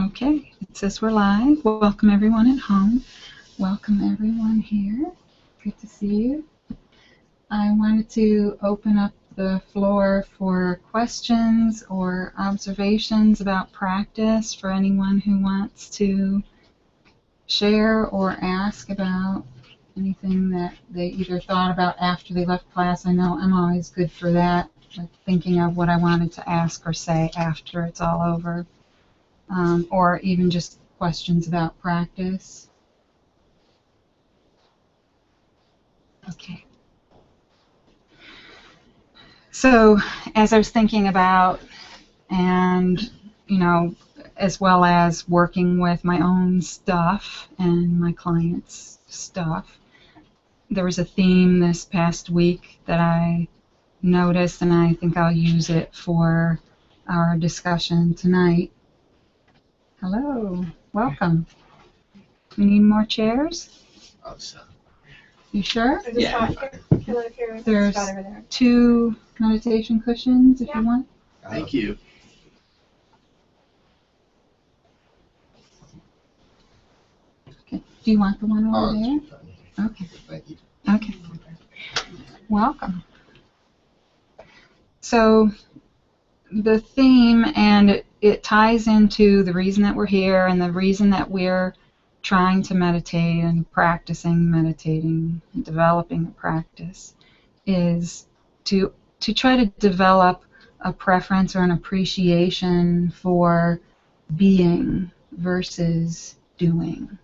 Okay, it says we're live. Welcome everyone at home. Welcome everyone here. Good to see you. I wanted to open up the floor for questions or observations about practice for anyone who wants to share or ask about anything that they either thought about after they left class. I know I'm always good for that, like thinking of what I wanted to ask or say after it's all over. Or even just questions about practice. Okay. So, as I was thinking about, and, as well as working with my own stuff and my clients' stuff, there was a theme this past week that I noticed, and I think I'll use it for our discussion tonight. Hello, welcome. We need more chairs? Oh, so. You sure? Yeah. There's 2 meditation cushions if you want. Thank you. Okay. Do you want the one over there? Okay. Thank you. Okay. Welcome. So the theme, and it ties into the reason that we're here and the reason that we're trying to meditate and practicing meditating and developing a practice, is to try to develop a preference or an appreciation for being versus doing.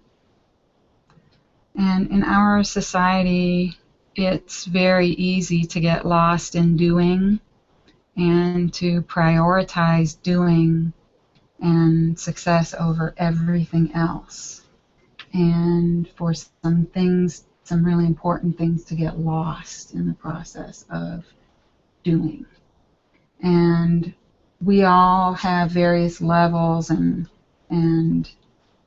And in our society, it's very easy to get lost in doing and to prioritize doing and success over everything else. And for some things, some really important things, to get lost in the process of doing. And we all have various levels and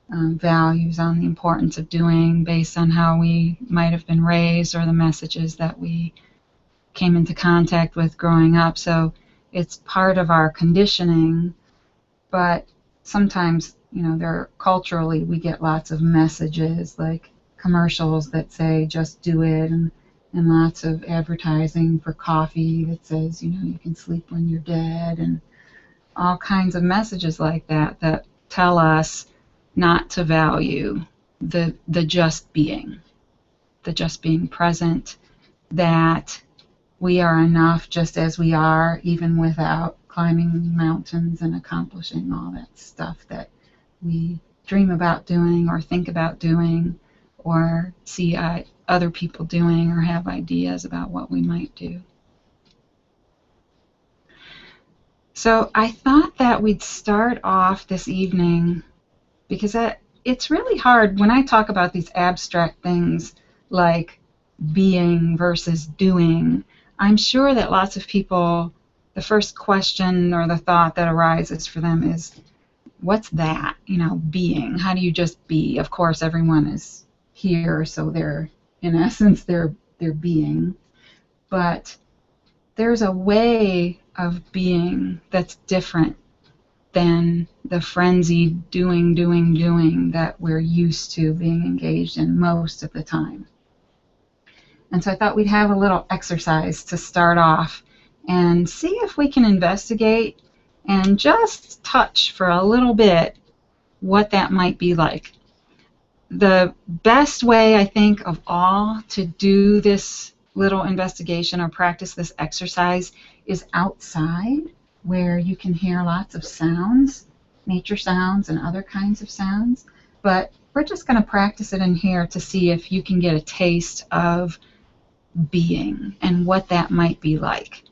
values on the importance of doing based on how we might have been raised or the messages that we came into contact with growing up. So it's part of our conditioning, but sometimes, culturally we get lots of messages, like commercials that say just do it, and lots of advertising for coffee that says, you can sleep when you're dead, and all kinds of messages like that that tell us not to value the just being present, that we are enough just as we are, even without climbing mountains and accomplishing all that stuff that we dream about doing or think about doing or see other people doing or have ideas about what we might do. So I thought that we'd start off this evening, because it's really hard when I talk about these abstract things like being versus doing. I'm sure that lots of people, the first question or the thought that arises for them is, what's that? Being. How do you just be? Of course, everyone is here, so they're, in essence, they're being. But there's a way of being that's different than the frenzied doing that we're used to being engaged in most of the time. And so I thought we'd have a little exercise to start off and see if we can investigate and just touch for a little bit what that might be like. The best way, I think, of all to do this little investigation or practice this exercise is outside, where you can hear lots of sounds, nature sounds and other kinds of sounds. But we're just going to practice it in here to see if you can get a taste of being and what that might be like.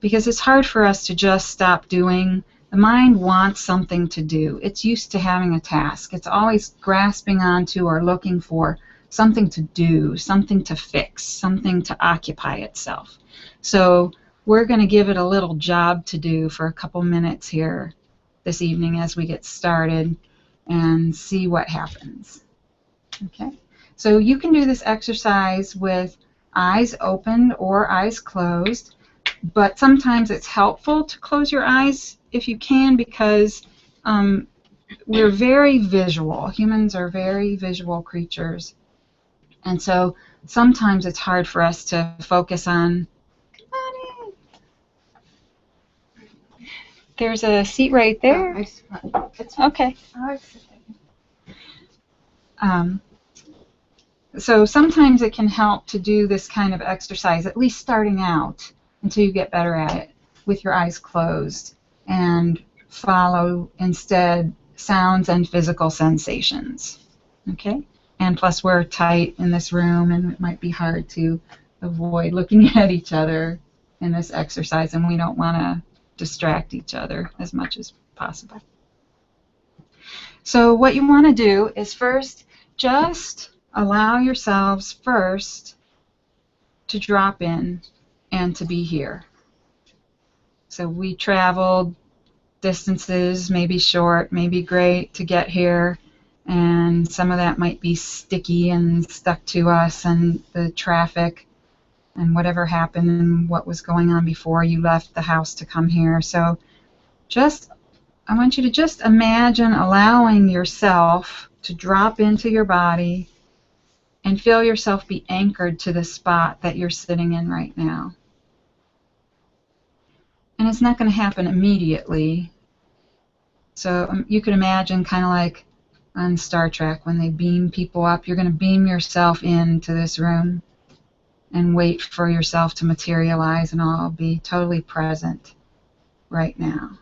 Because it's hard for us to just stop doing. The mind wants something to do. It's used to having a task. It's always grasping onto or looking for something to do, something to fix, something to occupy itself. So we're going to give it a little job to do for a couple minutes here this evening as we get started and see what happens. Okay? So you can do this exercise with eyes open or eyes closed, but sometimes it's helpful to close your eyes if you can, because we're very visual. Humans are very visual creatures. And so sometimes it's hard for us to focus on, there's a seat right there. It's Okay. okay. So sometimes it can help to do this kind of exercise, at least starting out, until you get better at it, with your eyes closed, and follow instead sounds and physical sensations. Okay? And plus we're tight in this room, and it might be hard to avoid looking at each other in this exercise, and we don't want to distract each other as much as possible. So what you want to do is first just allow yourselves first to drop in and to be here. So we traveled distances, maybe short, maybe great, to get here, and some of that might be sticky and stuck to us, and the traffic and whatever happened and what was going on before you left the house to come here. So I want you to just imagine allowing yourself to drop into your body and feel yourself be anchored to the spot that you're sitting in right now. And it's not going to happen immediately. So you could imagine kind of like on Star Trek when they beam people up, you're going to beam yourself into this room and wait for yourself to materialize, and I'll be totally present right now.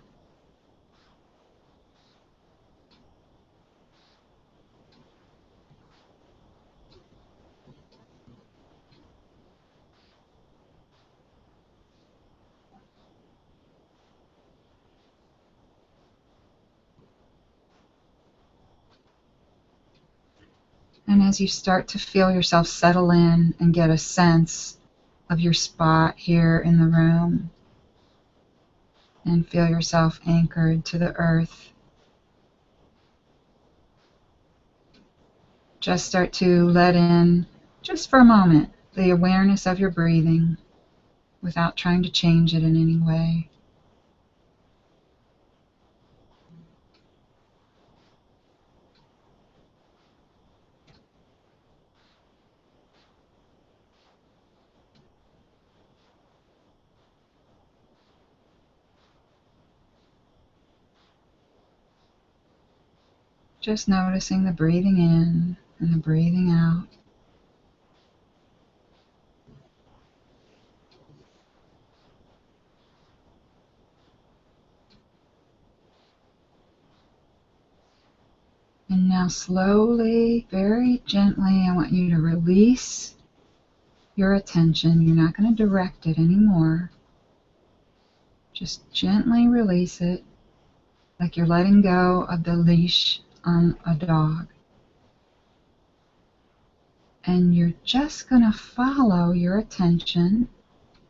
And as you start to feel yourself settle in and get a sense of your spot here in the room, and feel yourself anchored to the earth, just start to let in, just for a moment, the awareness of your breathing without trying to change it in any way. Just noticing the breathing in and the breathing out. And now slowly, very gently, I want you to release your attention. You're not going to direct it anymore. Just gently release it, like you're letting go of the leash on a dog. And you're just going to follow your attention.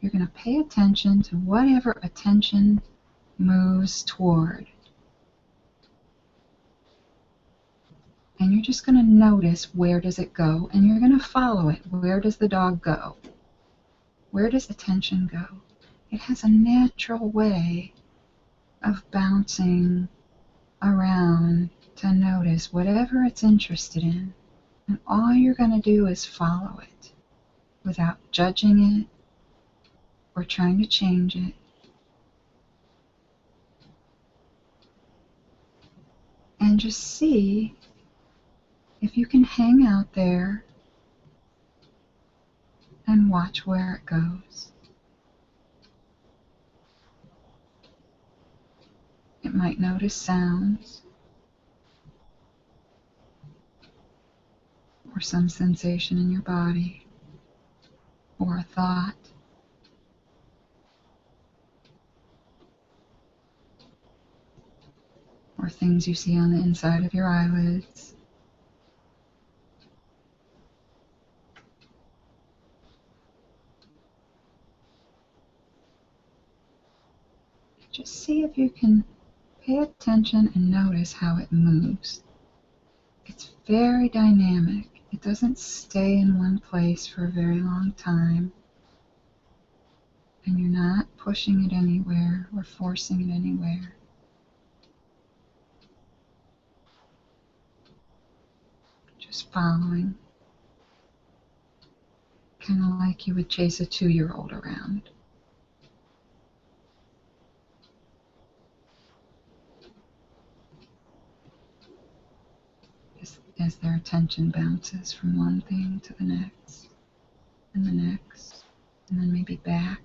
You're going to pay attention to whatever attention moves toward. And you're just going to notice, where does it go? And you're going to follow it. Where does the dog go? Where does attention go? It has a natural way of bouncing around to notice whatever it's interested in. And all you're going to do is follow it without judging it or trying to change it. And just see if you can hang out there and watch where it goes. It might notice sounds or some sensation in your body or a thought. Or things you see on the inside of your eyelids. Just see if you can pay attention and notice how it moves. It's very dynamic. It doesn't stay in one place for a very long time. And you're not pushing it anywhere or forcing it anywhere. Just following, kind of like you would chase a 2-year-old around. As their attention bounces from one thing to the next, and the next, and then maybe back.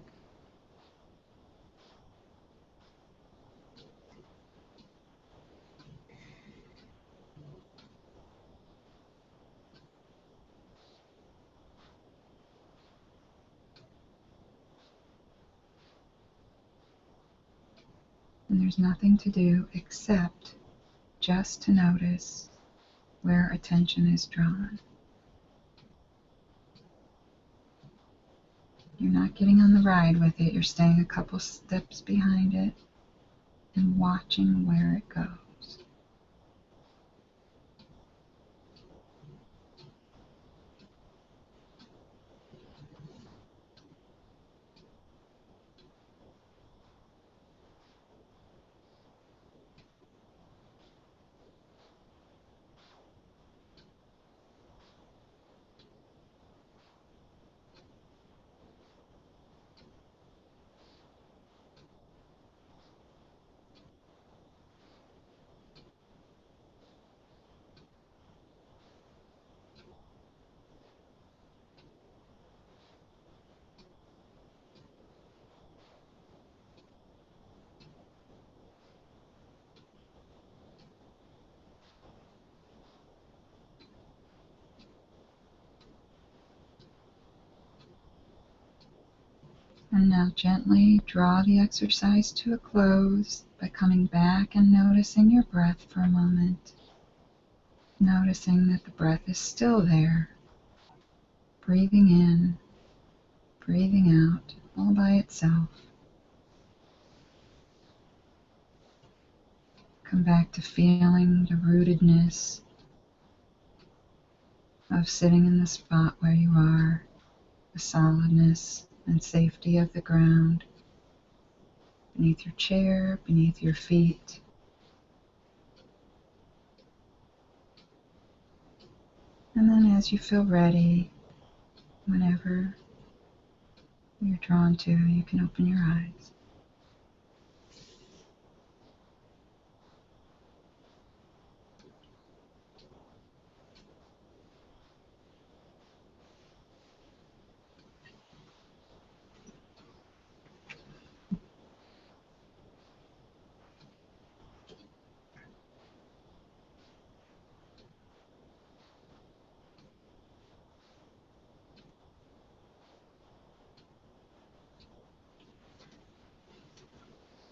And there's nothing to do except just to notice where attention is drawn. You're not getting on the ride with it, you're staying a couple steps behind it and watching where it goes. And now gently draw the exercise to a close by coming back and noticing your breath for a moment. Noticing that the breath is still there. Breathing in, breathing out, all by itself. Come back to feeling the rootedness of sitting in the spot where you are, the solidness and safety of the ground, beneath your chair, beneath your feet. And then as you feel ready, whenever you're drawn to, you can open your eyes.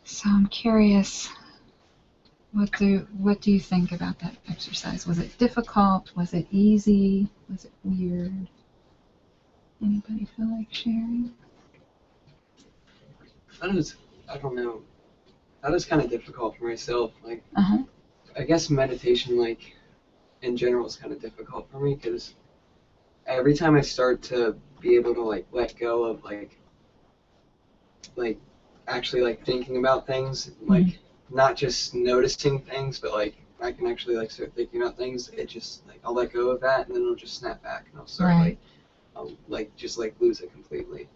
So I'm curious, what do you think about that exercise? Was it difficult? Was it easy? Was it weird? Anybody feel like sharing? I don't know. That was kind of difficult for myself. Like, Uh-huh. I guess meditation, like, in general is kind of difficult for me because every time I start to be able to, like, let go of, like, actually, like, thinking about things, like, not just noticing things, but, like, I can actually, like, start thinking about things, it just, like, I'll let go of that, and then it'll just snap back, and I'll start, Right. I'll, like, just, like, lose it completely.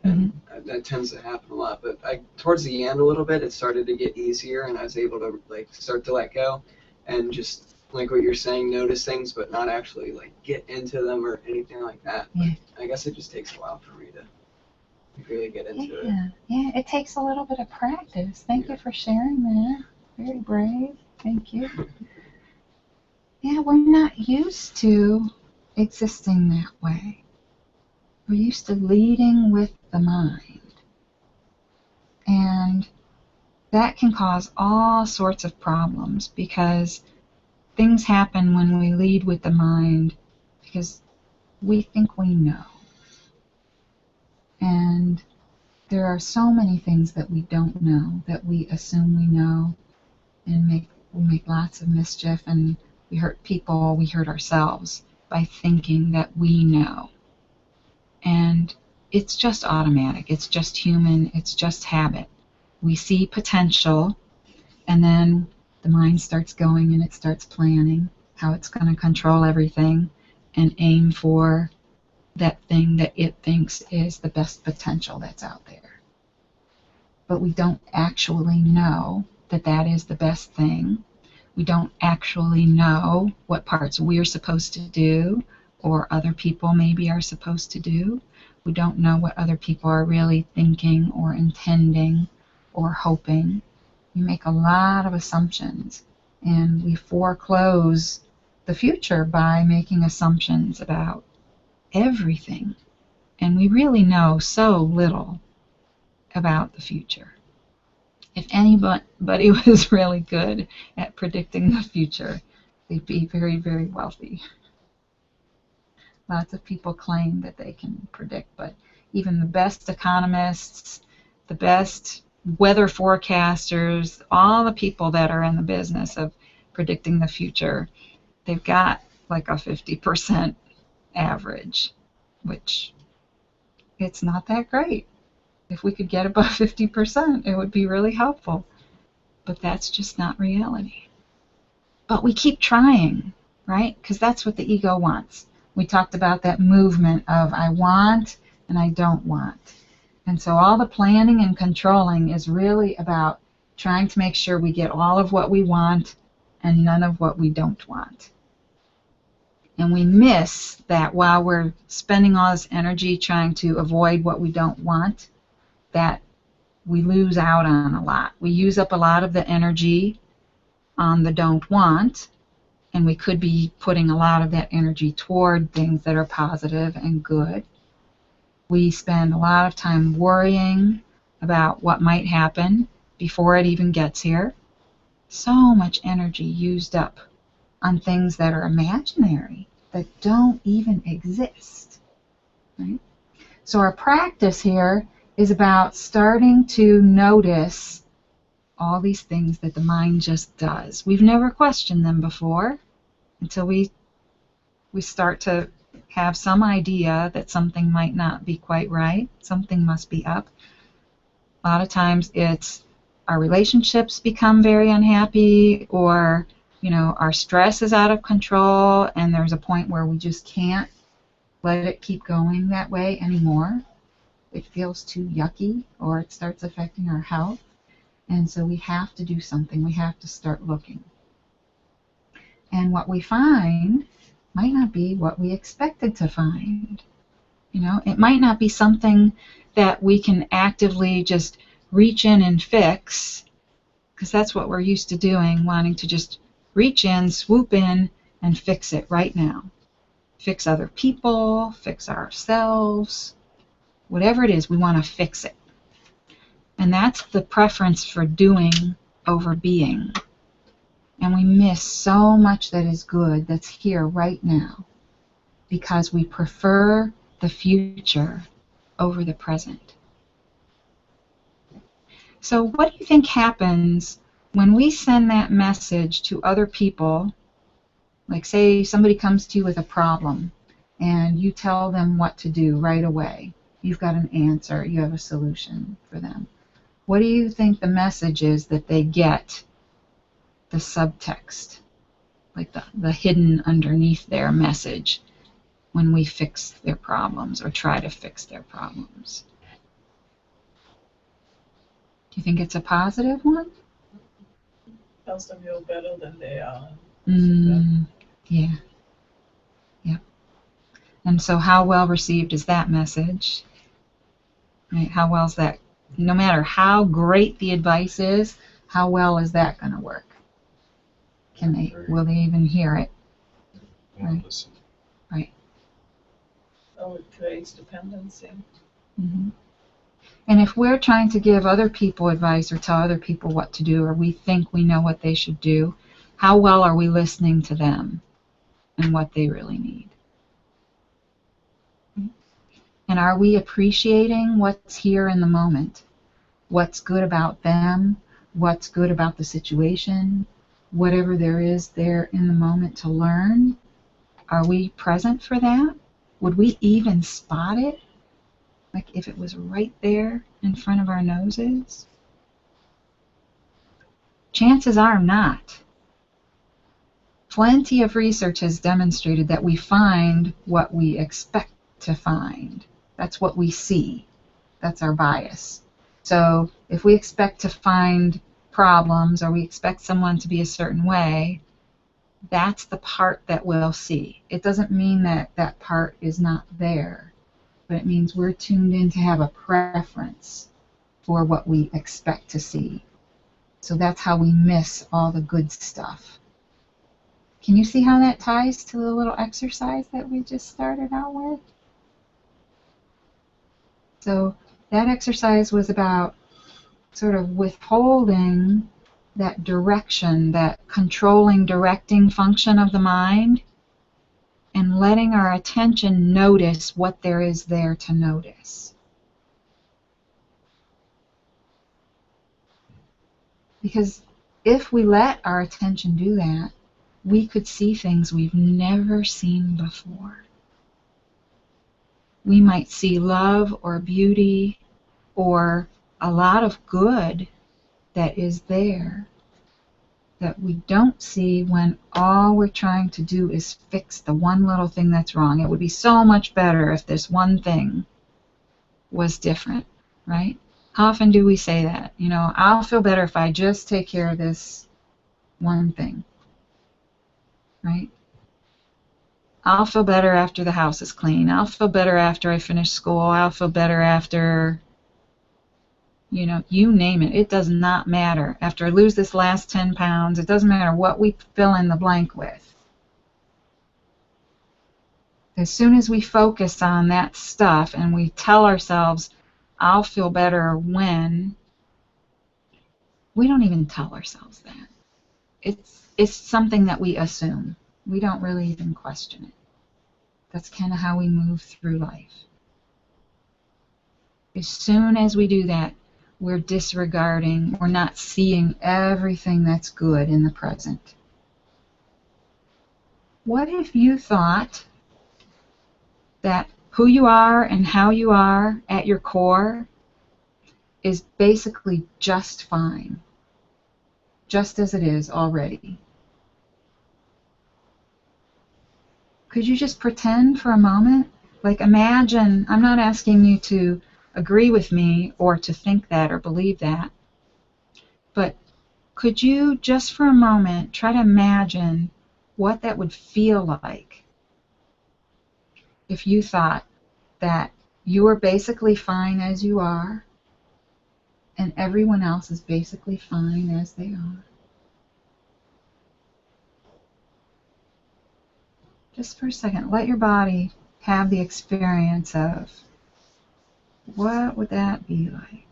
And that tends to happen a lot. But towards the end a little bit, it started to get easier, and I was able to, like, start to let go and just, like what you're saying, notice things, but not actually, like, get into them or anything like that. Yeah. But I guess it just takes a while for me to really get into it. Yeah, it takes a little bit of practice. Thank you for sharing that. Very brave. Thank you. Yeah, we're not used to existing that way. We're used to leading with the mind. And that can cause all sorts of problems because things happen when we lead with the mind because we think we know. And there are so many things that we don't know that we assume we know, and we make lots of mischief, and we hurt people, we hurt ourselves by thinking that we know. And it's just automatic, it's just human, it's just habit. We see potential, and then the mind starts going and it starts planning. how it's going to control everything and aim for that thing that it thinks is the best potential that's out there. But we don't actually know that that is the best thing. We don't actually know what parts we're supposed to do or other people maybe are supposed to do. We don't know what other people are really thinking or intending or hoping. We make a lot of assumptions, and we foreclose the future by making assumptions about everything. And we really know so little about the future. If anybody was really good at predicting the future, they'd be very, very wealthy. Lots of people claim that they can predict, but even the best economists, the best weather forecasters, all the people that are in the business of predicting the future, they've got like a 50% average, which it's not that great. If we could get above 50%, it would be really helpful. But that's just not reality. But we keep trying, right? Because that's what the ego wants. We talked about that movement of I want and I don't want. And so all the planning and controlling is really about trying to make sure we get all of what we want and none of what we don't want. And we miss that while we're spending all this energy trying to avoid what we don't want, that we lose out on a lot. We use up a lot of the energy on the don't want, and we could be putting a lot of that energy toward things that are positive and good. We spend a lot of time worrying about what might happen before it even gets here. So much energy used up on things that are imaginary, that don't even exist. Right? So our practice here is about starting to notice all these things that the mind just does. We've never questioned them before until we start to have some idea that something might not be quite right, something must be up. A lot of times it's our relationships become very unhappy, or our stress is out of control and there's a point where we just can't let it keep going that way anymore. It feels too yucky, or it starts affecting our health. And so we have to do something. We have to start looking. And what we find might not be what we expected to find. It might not be something that we can actively just reach in and fix, because that's what we're used to doing, wanting to just reach in, swoop in, and fix it right now. Fix other people, fix ourselves, whatever it is, we want to fix it. And that's the preference for doing over being. And we miss so much that is good that's here right now because we prefer the future over the present. So what do you think happens when we send that message to other people? Like, say somebody comes to you with a problem and you tell them what to do right away. You've got an answer, you have a solution for them. What do you think the message is that they get, the subtext, like the hidden underneath their message when we fix their problems or try to fix their problems? Do you think it's a positive one? Tells them you're better than they are. Yeah. Yep. And so how well received is that message? Right? How well is that? No matter how great the advice is, how well is that going to work? Will they even hear it? Right. Listen. Right. So it creates dependency. Mm-hmm. And if we're trying to give other people advice or tell other people what to do, or we think we know what they should do, how well are we listening to them and what they really need? And are we appreciating what's here in the moment? What's good about them? What's good about the situation? Whatever there is there in the moment to learn, are we present for that? Would we even spot it? Like if it was right there in front of our noses? Chances are not. plenty of research has demonstrated that we find what we expect to find. That's what we see. That's our bias. So if we expect to find problems or we expect someone to be a certain way, that's the part that we'll see. It doesn't mean that that part is not there, but it means we're tuned in to have a preference for what we expect to see. So that's how we miss all the good stuff. Can you see how that ties to the little exercise that we just started out with? So that exercise was about sort of withholding that direction, that controlling, directing function of the mind, and letting our attention notice what there is there to notice. Because if we let our attention do that, we could see things we've never seen before. We might see love or beauty or a lot of good that is there that we don't see when all we're trying to do is fix the one little thing that's wrong. It would be so much better if this one thing was different, right? How often do we say that? You know, I'll feel better if I just take care of this one thing, right? I'll feel better after the house is clean. I'll feel better after I finish school. I'll feel better after, you know, you name it. It does not matter. After I lose this last 10 pounds, it doesn't matter what we fill in the blank with. As soon as we focus on that stuff and we tell ourselves, I'll feel better when, we don't even tell ourselves that. It's something that we assume. We don't really even question it. That's kind of how we move through life. As soon as we do that, we're disregarding, we're not seeing everything that's good in the present. What if you thought that who you are and how you are at your core is basically just fine, just as it is already? Could you just pretend for a moment? Like imagine, I'm not asking you to agree with me or to think that or believe that, but could you just for a moment try to imagine what that would feel like if you thought that you are basically fine as you are and everyone else is basically fine as they are? Just for a second, let your body have the experience of what would that be like?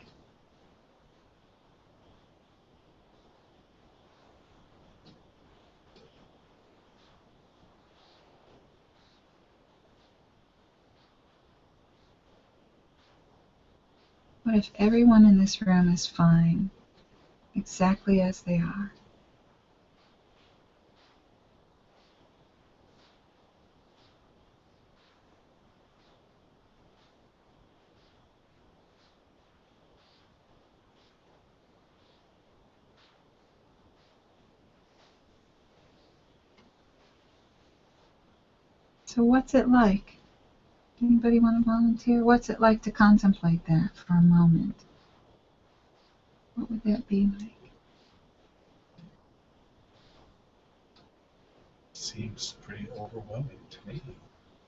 What if everyone in this room is fine, exactly as they are? So what's it like? Anybody want to volunteer? What's it like to contemplate that for a moment? What would that be like? Seems pretty overwhelming to me.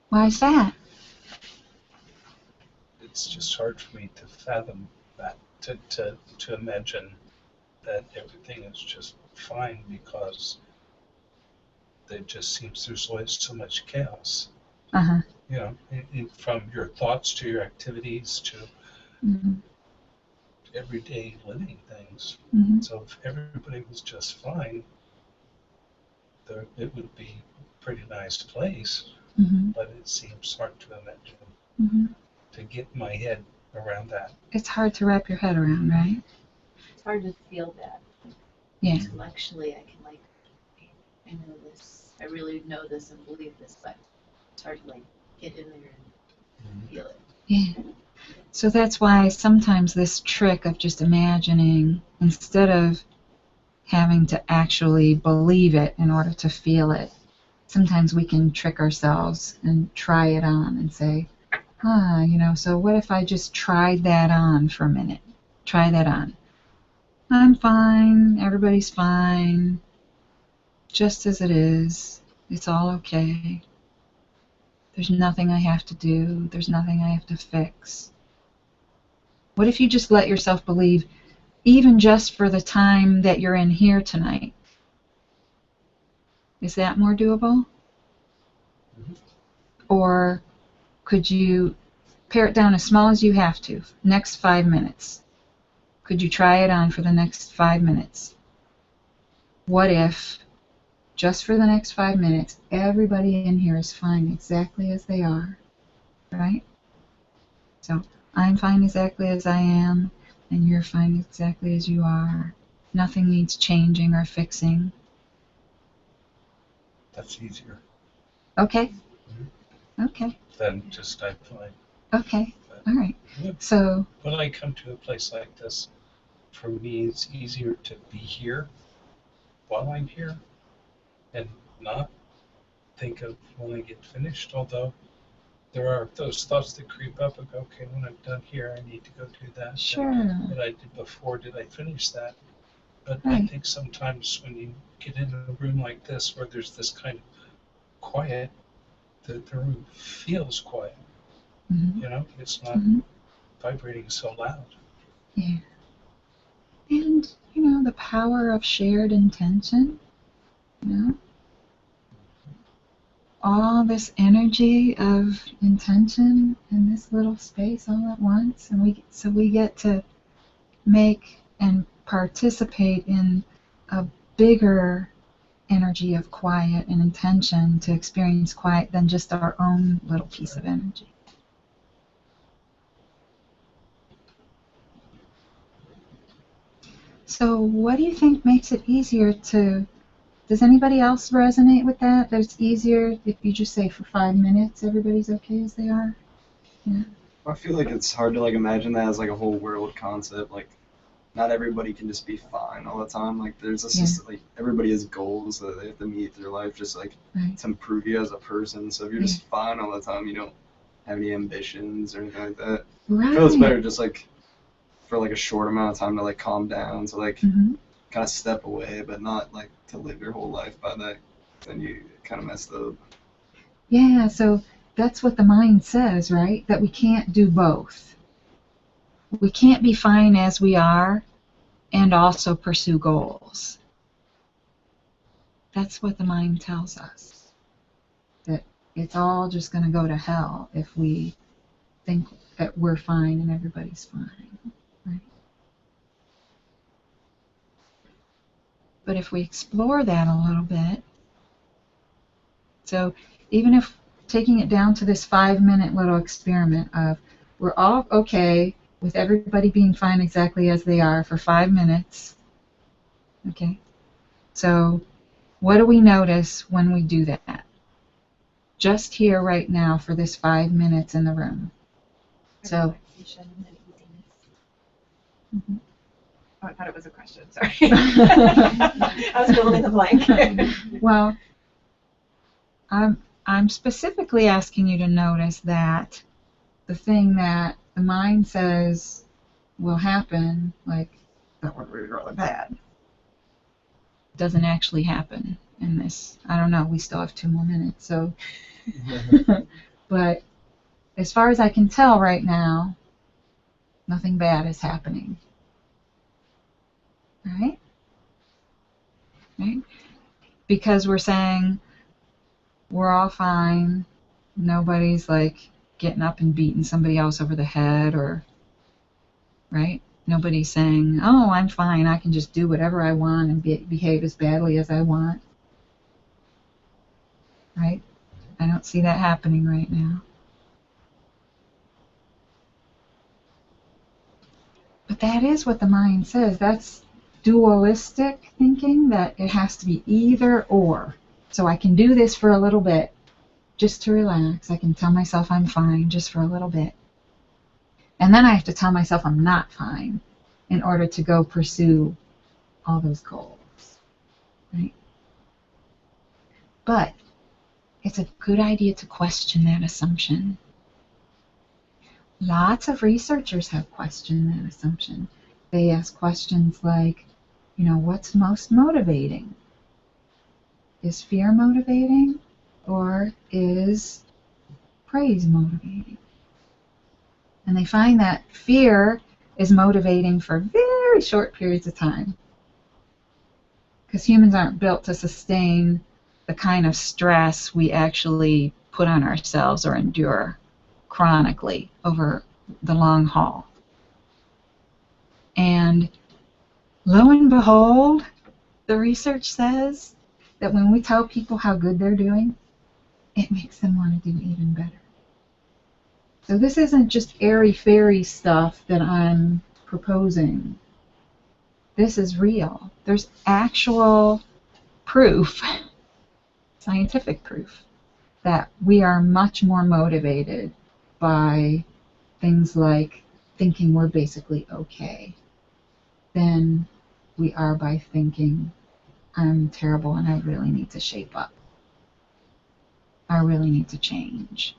Why is that? It's just hard for me to fathom that, to imagine that everything is just fine because there just seems there's always so much chaos. Uh-huh. You know, from your thoughts to your activities to Mm-hmm. everyday living things. Mm-hmm. So if everybody was just fine, it would be a pretty nice place, Mm-hmm. but it seems hard to imagine, Mm-hmm. to get my head around that. It's hard to wrap your head around, right? It's hard to feel that. Yeah. Intellectually, I can I know this, I really know this and believe this, but it's hard to get in there and feel it. Yeah. So that's why sometimes this trick of just imagining, instead of having to actually believe it in order to feel it. Sometimes we can trick ourselves and try it on and say, so what if I just tried that on for a minute? Try that on. I'm fine, everybody's fine, just as it is. It's all okay. There's nothing I have to do. There's nothing I have to fix. What if you just let yourself believe, even just for the time that you're in here tonight? Is that more doable? Or could you pare it down as small as you have to? Next 5 minutes. Could you try it on for the next 5 minutes? What if, just for the next 5 minutes, everybody in here is fine exactly as they are, right? So, I'm fine exactly as I am, and you're fine exactly as you are. Nothing needs changing or fixing. That's easier Okay? Okay. than just I'm fine. Okay. But All right. So, when I come to a place like this, for me it's easier to be here while I'm here and not think of when I get finished, although there are those thoughts that creep up and go, okay, when I'm done here, I need to go do that. sure. And what I did before, did I finish that? But I Right. think sometimes when you get in a room like this where there's this kind of quiet, the room feels quiet. Mm-hmm. You know, it's not Mm-hmm. vibrating so loud. Yeah. And, the power of shared intention, all this energy of intention in this little space all at once, and we get to make and participate in a bigger energy of quiet and intention to experience quiet than just our own little piece of energy. So what do you think makes it easier to, does anybody else resonate with that? That it's easier if you just say for 5 minutes everybody's okay as they are? Yeah. I feel like it's hard to imagine that as a whole world concept. Not everybody can just be fine all the time. There's a system, everybody has goals that they have to meet through life, just Right. to improve you as a person. So if you're just fine all the time, you don't have any ambitions or anything like that. Right. I feel it's better just for a short amount of time to calm down, to Mm-hmm. kind of step away, but not to live your whole life by that. Then you kind of messed up. Yeah, so that's what the mind says, right? That we can't do both. We can't be fine as we are and also pursue goals. That's what the mind tells us. That it's all just going to go to hell if we think that we're fine and everybody's fine, right? But if we explore that a little bit, so even if taking it down to this 5-minute little experiment of we're all okay with everybody being fine exactly as they are for 5 minutes, okay? So what do we notice when we do that? Just here right now for this 5 minutes in the room. So, Relaxation and easiness. mm-hmm. Oh, I thought it was a question. Sorry. I was filling in the blank. Well, I'm specifically asking you to notice that the thing that the mind says will happen, that would be really bad, doesn't actually happen in this. I don't know, we still have 2 more minutes, so. But as far as I can tell right now, nothing bad is happening. Right? Right? Because we're saying we're all fine, nobody's getting up and beating somebody else over the head, or, right? Nobody's saying, oh, I'm fine, I can just do whatever I want and behave as badly as I want. Right? I don't see that happening right now. But that is what the mind says. That's dualistic thinking, that it has to be either or. So I can do this for a little bit just to relax. I can tell myself I'm fine just for a little bit. And then I have to tell myself I'm not fine in order to go pursue all those goals. right? But it's a good idea to question that assumption. Lots of researchers have questioned that assumption. They ask questions like, what's most motivating? Is fear motivating, or is praise motivating? And they find that fear is motivating for very short periods of time, because humans aren't built to sustain the kind of stress we actually put on ourselves or endure chronically over the long haul. And lo and behold, the research says that when we tell people how good they're doing, it makes them want to do even better. So this isn't just airy-fairy stuff that I'm proposing. This is real. There's actual proof, scientific proof, that we are much more motivated by things like thinking we're basically okay than we are by thinking I'm terrible and I really need to shape up. I really need to change.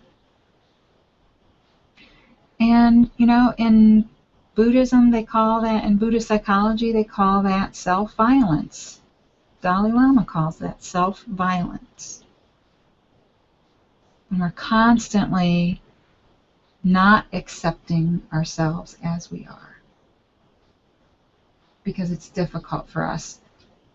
And, in Buddhism, they call that, in Buddhist psychology, they call that self-violence. Dalai Lama calls that self-violence. And we're constantly not accepting ourselves as we are, because it's difficult for us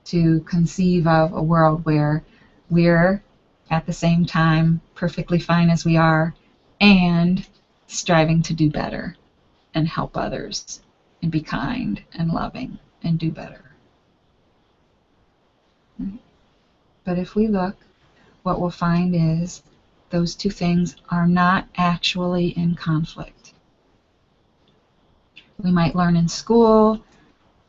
to conceive of a world where we're at the same time perfectly fine as we are and striving to do better and help others and be kind and loving and do better. But if we look, what we'll find is those two things are not actually in conflict. We might learn in school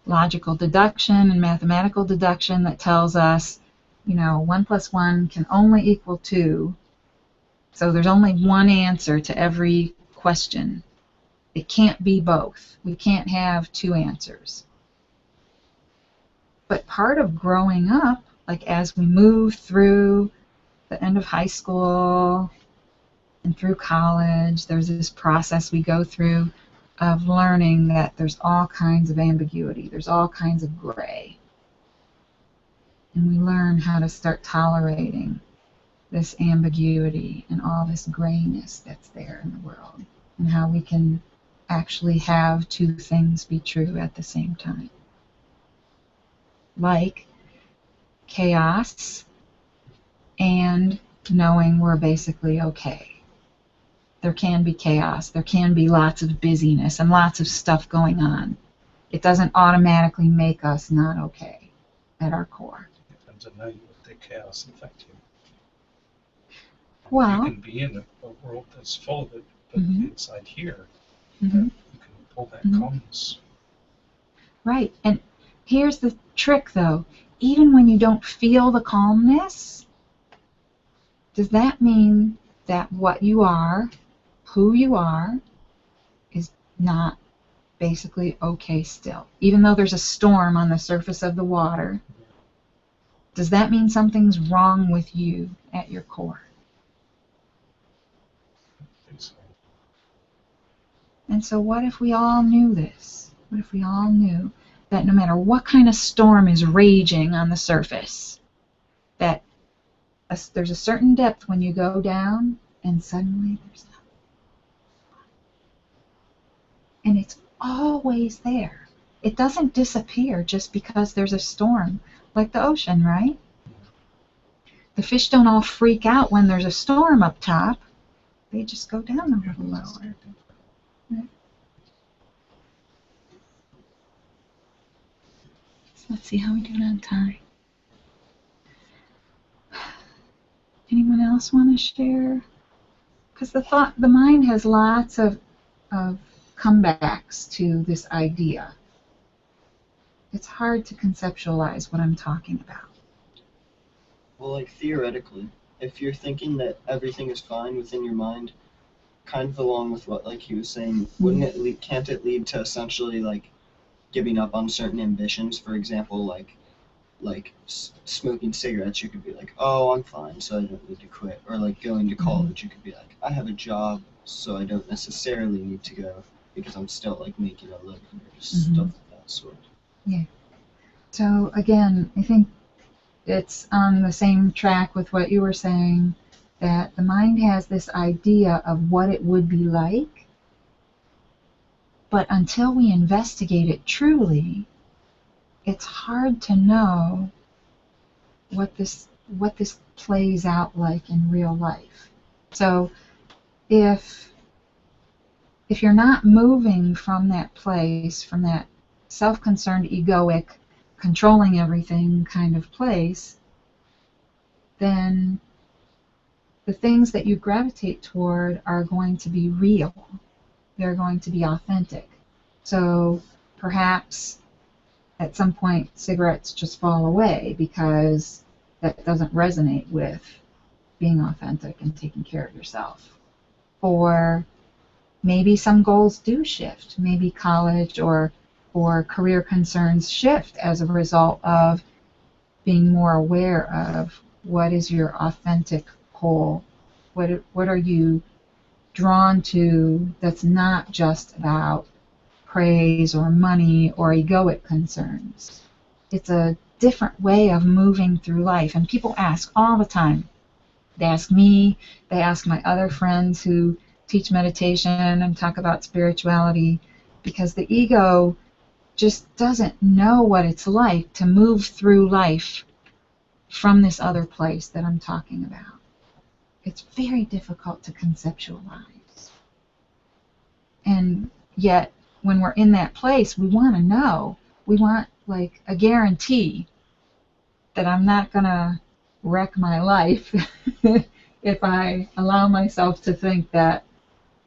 logical deduction and mathematical deduction that tells us, 1 plus 1 can only equal 2. So there's only one answer to every question. It can't be both. We can't have two answers. But part of growing up, like as we move through the end of high school and through college, there's this process we go through of learning that there's all kinds of ambiguity, there's all kinds of gray. And we learn how to start tolerating this ambiguity and all this grayness that's there in the world, and how we can actually have two things be true at the same time. Like chaos and knowing we're basically okay. There can be chaos, there can be lots of busyness and lots of stuff going on. It doesn't automatically make us not okay at our core. Depends on how you let the chaos affect you. Well, you can be in a world that's full of it, but inside here, you can pull that calmness. Right. And here's the trick, though. Even when you don't feel the calmness, does that mean that what you are, who you are, is not basically okay still? Even though there's a storm on the surface of the water, does that mean something's wrong with you at your core? I think so. And so what if we all knew this? What if we all knew that no matter what kind of storm is raging on the surface, that there's a certain depth when you go down and suddenly there's nothing. And it's always there. It doesn't disappear just because there's a storm, like the ocean, right? The fish don't all freak out when there's a storm up top. They just go down a little lower. Right? So let's see how we do it on time. Anyone else want to share? Because the mind has lots of comebacks to this idea. It's hard to conceptualize what I'm talking about. Well, like theoretically, if you're thinking that everything is fine within your mind, kind of along with what like he was saying, can't it lead to essentially like giving up on certain ambitions? For example, like like smoking cigarettes, you could be like, oh, I'm fine, so I don't need to quit. Or like going to college, you could be like, I have a job, so I don't necessarily need to go because I'm still like making a living or just Mhm. stuff of that sort. So again, I think it's on the same track with what you were saying, that the mind has this idea of what it would be like, but until we investigate it truly, it's hard to know what this plays out like in real life. So if you're not moving from that place, from that self-concerned, egoic, controlling everything kind of place, then the things that you gravitate toward are going to be real. They're going to be authentic. So perhaps at some point cigarettes just fall away because that doesn't resonate with being authentic and taking care of yourself. Or maybe some goals do shift. Maybe college or career concerns shift as a result of being more aware of what is your authentic whole. What are you drawn to that's not just about praise or money or egoic concerns. It's a different way of moving through life. And people ask all the time. They ask me, they ask my other friends who teach meditation and talk about spirituality, because the ego just doesn't know what it's like to move through life from this other place that I'm talking about. It's very difficult to conceptualize. And yet, when we're in that place, we want to know. We want, like, a guarantee that I'm not going to wreck my life if I allow myself to think that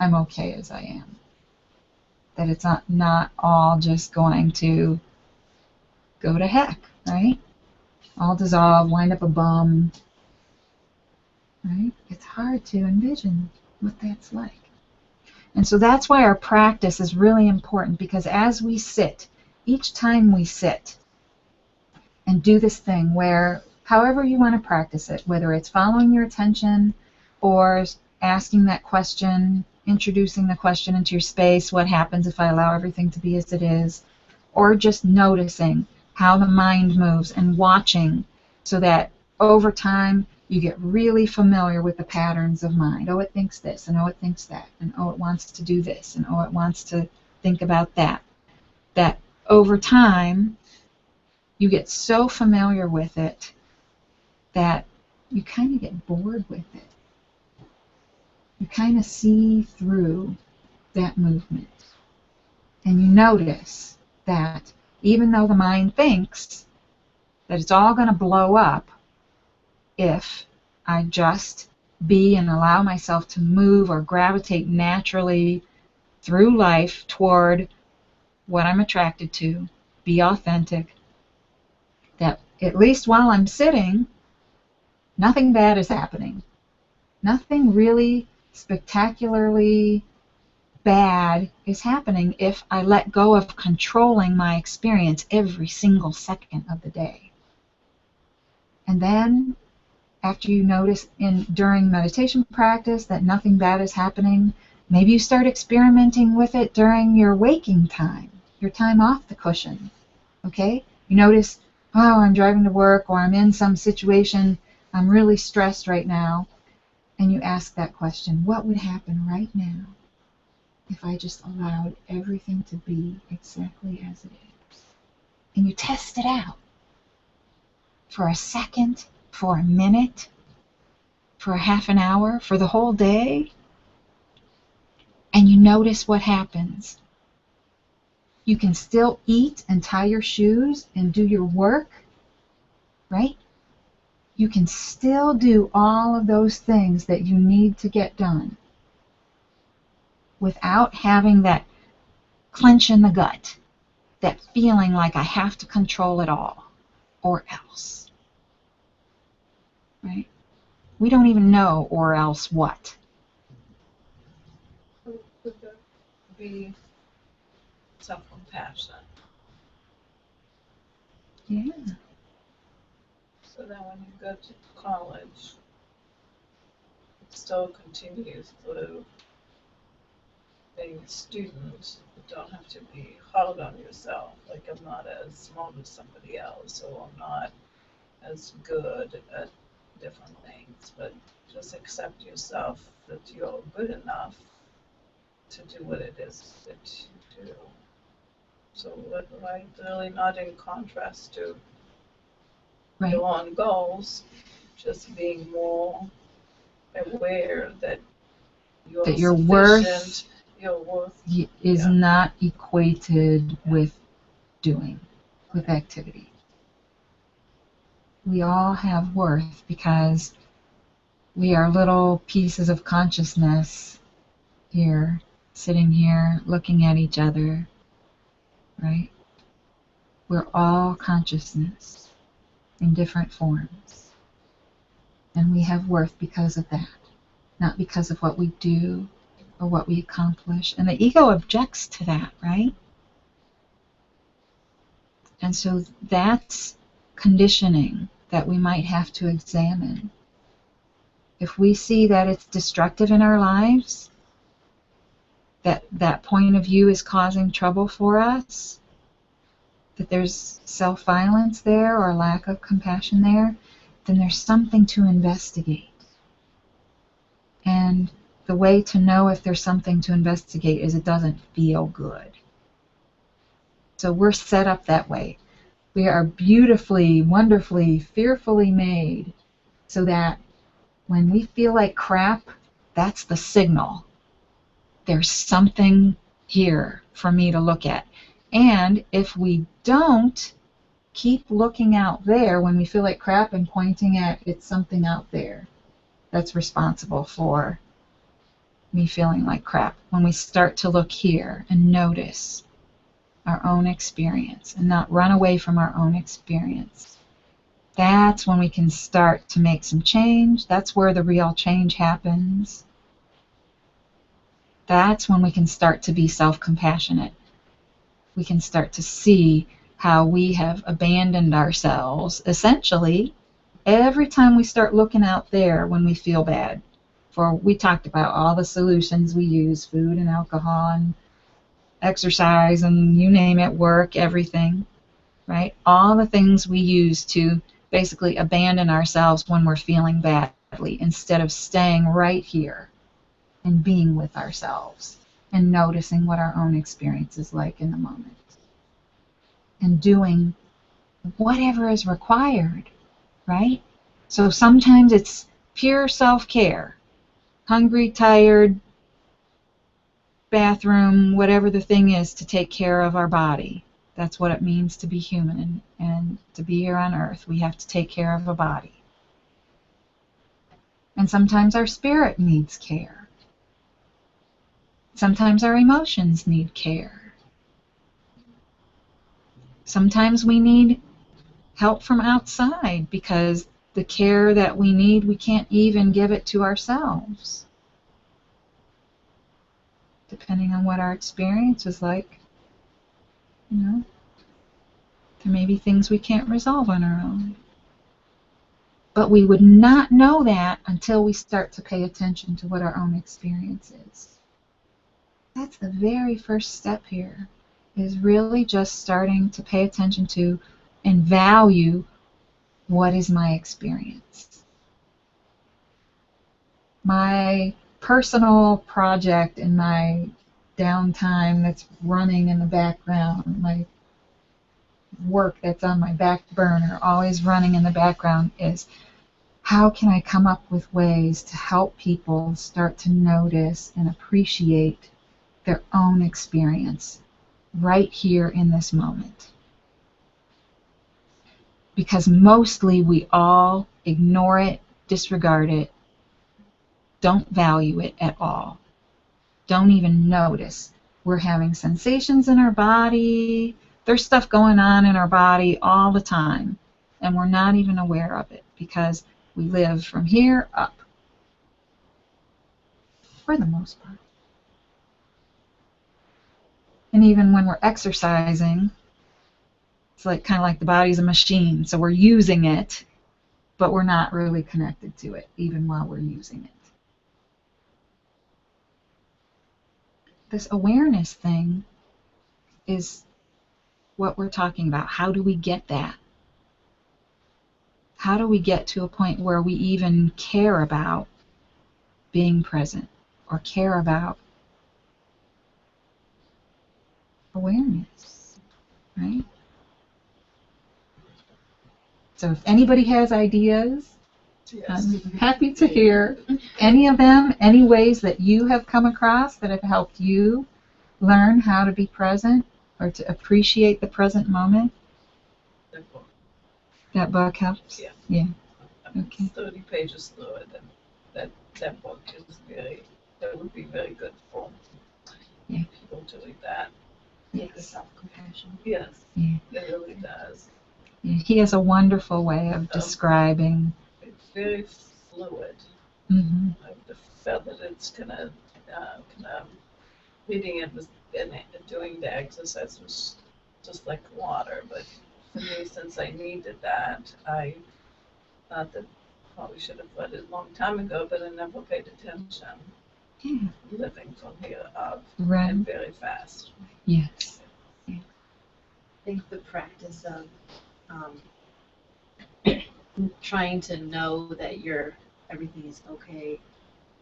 I'm okay as I am. That it's not all just going to go to heck, right? All dissolve, wind up a bum, right? It's hard to envision what that's like. And so that's why our practice is really important, because as we sit, each time we sit and do this thing where, however you want to practice it, whether it's following your attention or asking that question, introducing the question into your space, what happens if I allow everything to be as it is, or just noticing how the mind moves and watching, so that over time you get really familiar with the patterns of mind. Oh, it thinks this, and oh, it thinks that, and oh, it wants to do this, and oh, it wants to think about that. That over time you get so familiar with it that you kind of get bored with it. You kind of see through that movement. And you notice that even though the mind thinks that it's all going to blow up if I just be and allow myself to move or gravitate naturally through life toward what I'm attracted to, be authentic, that at least while I'm sitting, nothing bad is happening. Nothing really spectacularly bad is happening if I let go of controlling my experience every single second of the day. And then, after you notice during meditation practice that nothing bad is happening, maybe you start experimenting with it during your waking time, your time off the cushion. Okay? You notice, oh, I'm driving to work, or I'm in some situation, I'm really stressed right now. And you ask that question, what would happen right now if I just allowed everything to be exactly as it is? And you test it out for a second, for a minute, for a half an hour, for the whole day, and you notice what happens. You can still eat and tie your shoes and do your work, right? You can still do all of those things that you need to get done without having that clench in the gut, that feeling like I have to control it all, or else, right? We don't even know or else what. Could that be self-compassion? Yeah. So then when you go to college, it still continues through being a student. You don't have to be hard on yourself. Like, I'm not as smart as somebody else, or I'm not as good at different things, but just accept yourself that you're good enough to do what it is that you do. So, like, really not in contrast to Right. your own goals, just being more aware that you're That your sufficient, worth your worth. is Yeah. not equated with doing, with activity. We all have worth because we are little pieces of consciousness here, sitting here, looking at each other, right? We're all consciousness in different forms. And we have worth because of that, not because of what we do or what we accomplish. And the ego objects to that, right? And so that's conditioning that we might have to examine. If we see that it's destructive in our lives, that that point of view is causing trouble for us, that there's self-violence there or lack of compassion there, then there's something to investigate. And the way to know if there's something to investigate is it doesn't feel good. So we're set up that way. We are beautifully, wonderfully, fearfully made so that when we feel like crap, that's the signal. There's something here for me to look at. And if we don't keep looking out there when we feel like crap and pointing at it's something out there that's responsible for me feeling like crap, when we start to look here and notice our own experience and not run away from our own experience, that's when we can start to make some change. That's where the real change happens. That's when we can start to be self-compassionate. We can start to see how we have abandoned ourselves, essentially, every time we start looking out there when we feel bad. For we talked about all the solutions we use, food and alcohol and exercise and you name it, work, everything, right? All the things we use to basically abandon ourselves when we're feeling badly instead of staying right here and being with ourselves and noticing what our own experience is like in the moment and doing whatever is required, right? So sometimes it's pure self-care, hungry, tired, bathroom, whatever the thing is to take care of our body. That's what it means to be human and to be here on earth. We have to take care of a body. And sometimes our spirit needs care. Sometimes our emotions need care. Sometimes we need help from outside because the care that we need, we can't even give it to ourselves. Depending on what our experience is like, you know, there may be things we can't resolve on our own. But we would not know that until we start to pay attention to what our own experience is. That's the very first step here, is really just starting to pay attention to and value what is my experience. My personal project in my downtime that's running in the background, my work that's on my back burner, always running in the background, is how can I come up with ways to help people start to notice and appreciate their own experience right here in this moment. Because mostly we all ignore it, disregard it, don't value it at all, don't even notice. We're having sensations in our body, there's stuff going on in our body all the time, and we're not even aware of it because we live from here up, for the most part. And even when we're exercising, it's like kind of like the body's a machine, so we're using it but we're not really connected to it, even while we're using it. This awareness thing is what we're talking about. How do we get that? How do we get to a point where we even care about being present or care about awareness, right? So if anybody has ideas, I'm happy to hear any of them, any ways that you have come across that have helped you learn how to be present or to appreciate the present moment. That book. That book helps? Yeah. Yeah. I'm Okay. 30 pages through it, and that book is that would be very good for people to read that. Take the self-compassion. Yes, Yeah. it really does. Yeah. He has a wonderful way of describing. It's very fluid. Mm-hmm. I felt that it's kind of reading it and doing the exercise was just like water. But for me, since I needed that, I thought that probably should have read it a long time ago, but I never paid attention. Yeah. Living from here up Right. and very fast. Yes. I think the practice of trying to know that everything is okay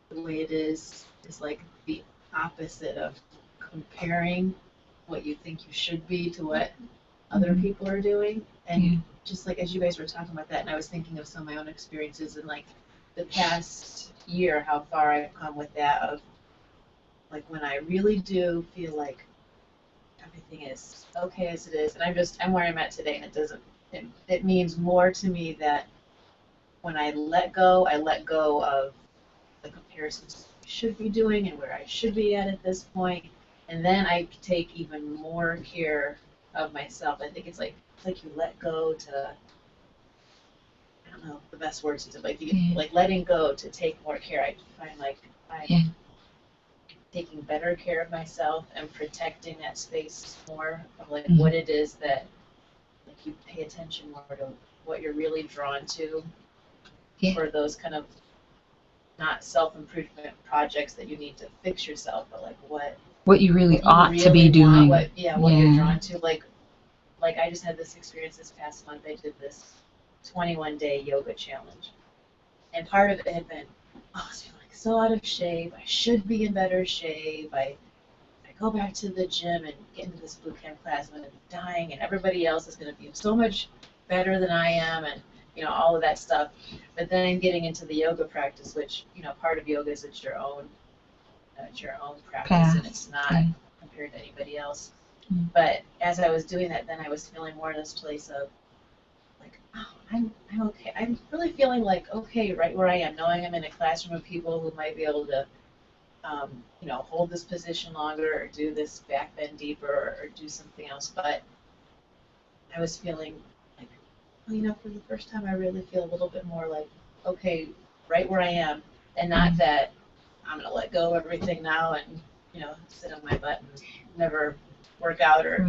the way it is like the opposite of comparing what you think you should be to what other people are doing. And just like as you guys were talking about that, and I was thinking of some of my own experiences in like the past year, how far I've come with that of like when I really do feel like everything is okay as it is, and I'm where I'm at today, and it means more to me that when I let go of the comparisons I should be doing and where I should be at this point, and then I take even more care of myself. I think it's like you let go to, I don't know the best words to like like letting go to take more care. I find like I'm taking better care of myself and protecting that space more of like what it is that like you pay attention more to what you're really drawn to for those kind of not self-improvement projects that you need to fix yourself, but like what you really what you ought to be really doing. want, what you're drawn to. Like I just had this experience this past month. I did this 21-day yoga challenge, and part of it had been, I was feeling so out of shape. I should be in better shape. I go back to the gym and get into this boot camp class, I'm going to be dying, and everybody else is going to be so much better than I am, and all of that stuff. But then getting into the yoga practice, which part of yoga is it's your own practice, and it's not compared to anybody else. But as I was doing that, then I was feeling more in this place of like, oh, I'm okay. I'm really feeling like okay right where I am, knowing I'm in a classroom of people who might be able to hold this position longer or do this back bend deeper or do something else. But I was feeling like, for the first time, I really feel a little bit more like, okay, right where I am, and not that I'm going to let go of everything now and, sit on my butt and never work out or,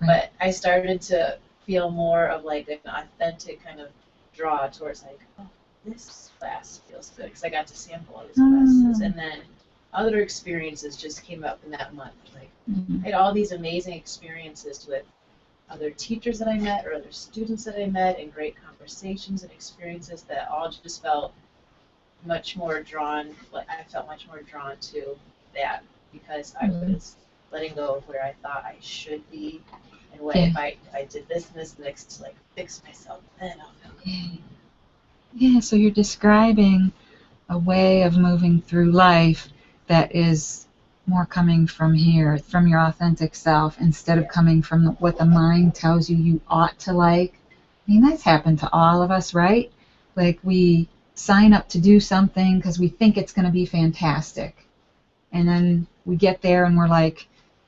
But I started to feel more of like an authentic kind of draw towards like, oh, this class feels good because I got to sample all these classes. And then other experiences just came up in that month. Like I had all these amazing experiences with other teachers that I met or other students that I met, and great conversations and experiences that all just felt much more drawn. Like I felt much more drawn to that because I was letting go of where I thought I should be, and what if I did this and this next to like fix myself, then I'll feel good. Yeah, so you're describing a way of moving through life that is more coming from here, from your authentic self, instead of coming from what the mind tells you ought to like. I mean, that's happened to all of us, right? Like we sign up to do something because we think it's going to be fantastic. And then we get there and we're like,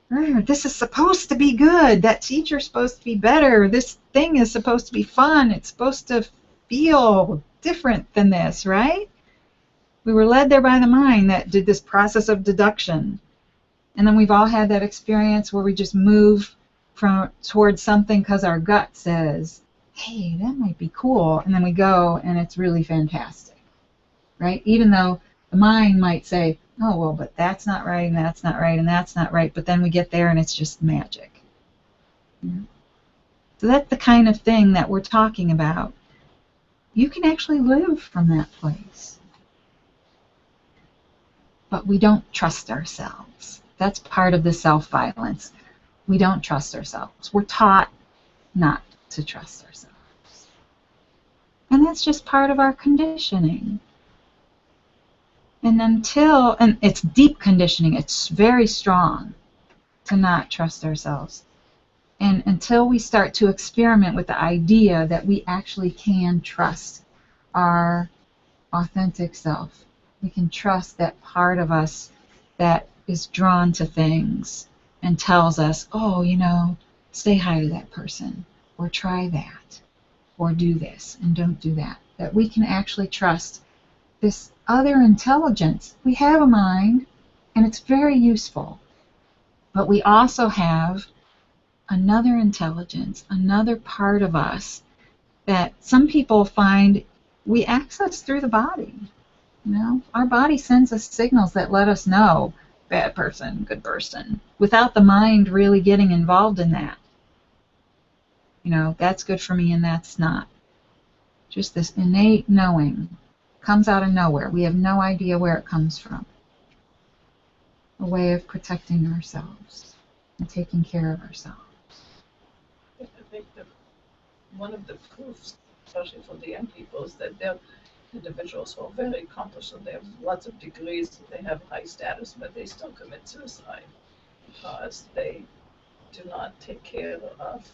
this is supposed to be good. That teacher's supposed to be better. This thing is supposed to be fun. It's supposed to feel different than this, right? We were led there by the mind that did this process of deduction. And then we've all had that experience where we just move towards something because our gut says hey, that might be cool. And then we go and it's really fantastic, right? Even though the mind might say, oh, well, but that's not right, and that's not right, and that's not right. But then we get there and it's just magic. Yeah. So that's the kind of thing that we're talking about. You can actually live from that place. But we don't trust ourselves. That's part of the self-violence. We don't trust ourselves. We're taught not to trust ourselves. And that's just part of our conditioning. And it's deep conditioning, it's very strong to not trust ourselves. And until we start to experiment with the idea that we actually can trust our authentic self, we can trust that part of us that is drawn to things and tells us, oh, say hi to that person, or try that, or do this, and don't do that. That we can actually trust this other intelligence. We have a mind, and it's very useful. But we also have another intelligence, another part of us that some people find we access through the body. Our body sends us signals that let us know bad person, good person, without the mind really getting involved in that. That's good for me and that's not. Just this innate knowing comes out of nowhere. We have no idea where it comes from. A way of protecting ourselves and taking care of ourselves. I think that one of the proofs, especially for the young people, is that they're individuals who are very accomplished and they have lots of degrees, they have high status, but they still commit suicide because they do not take care of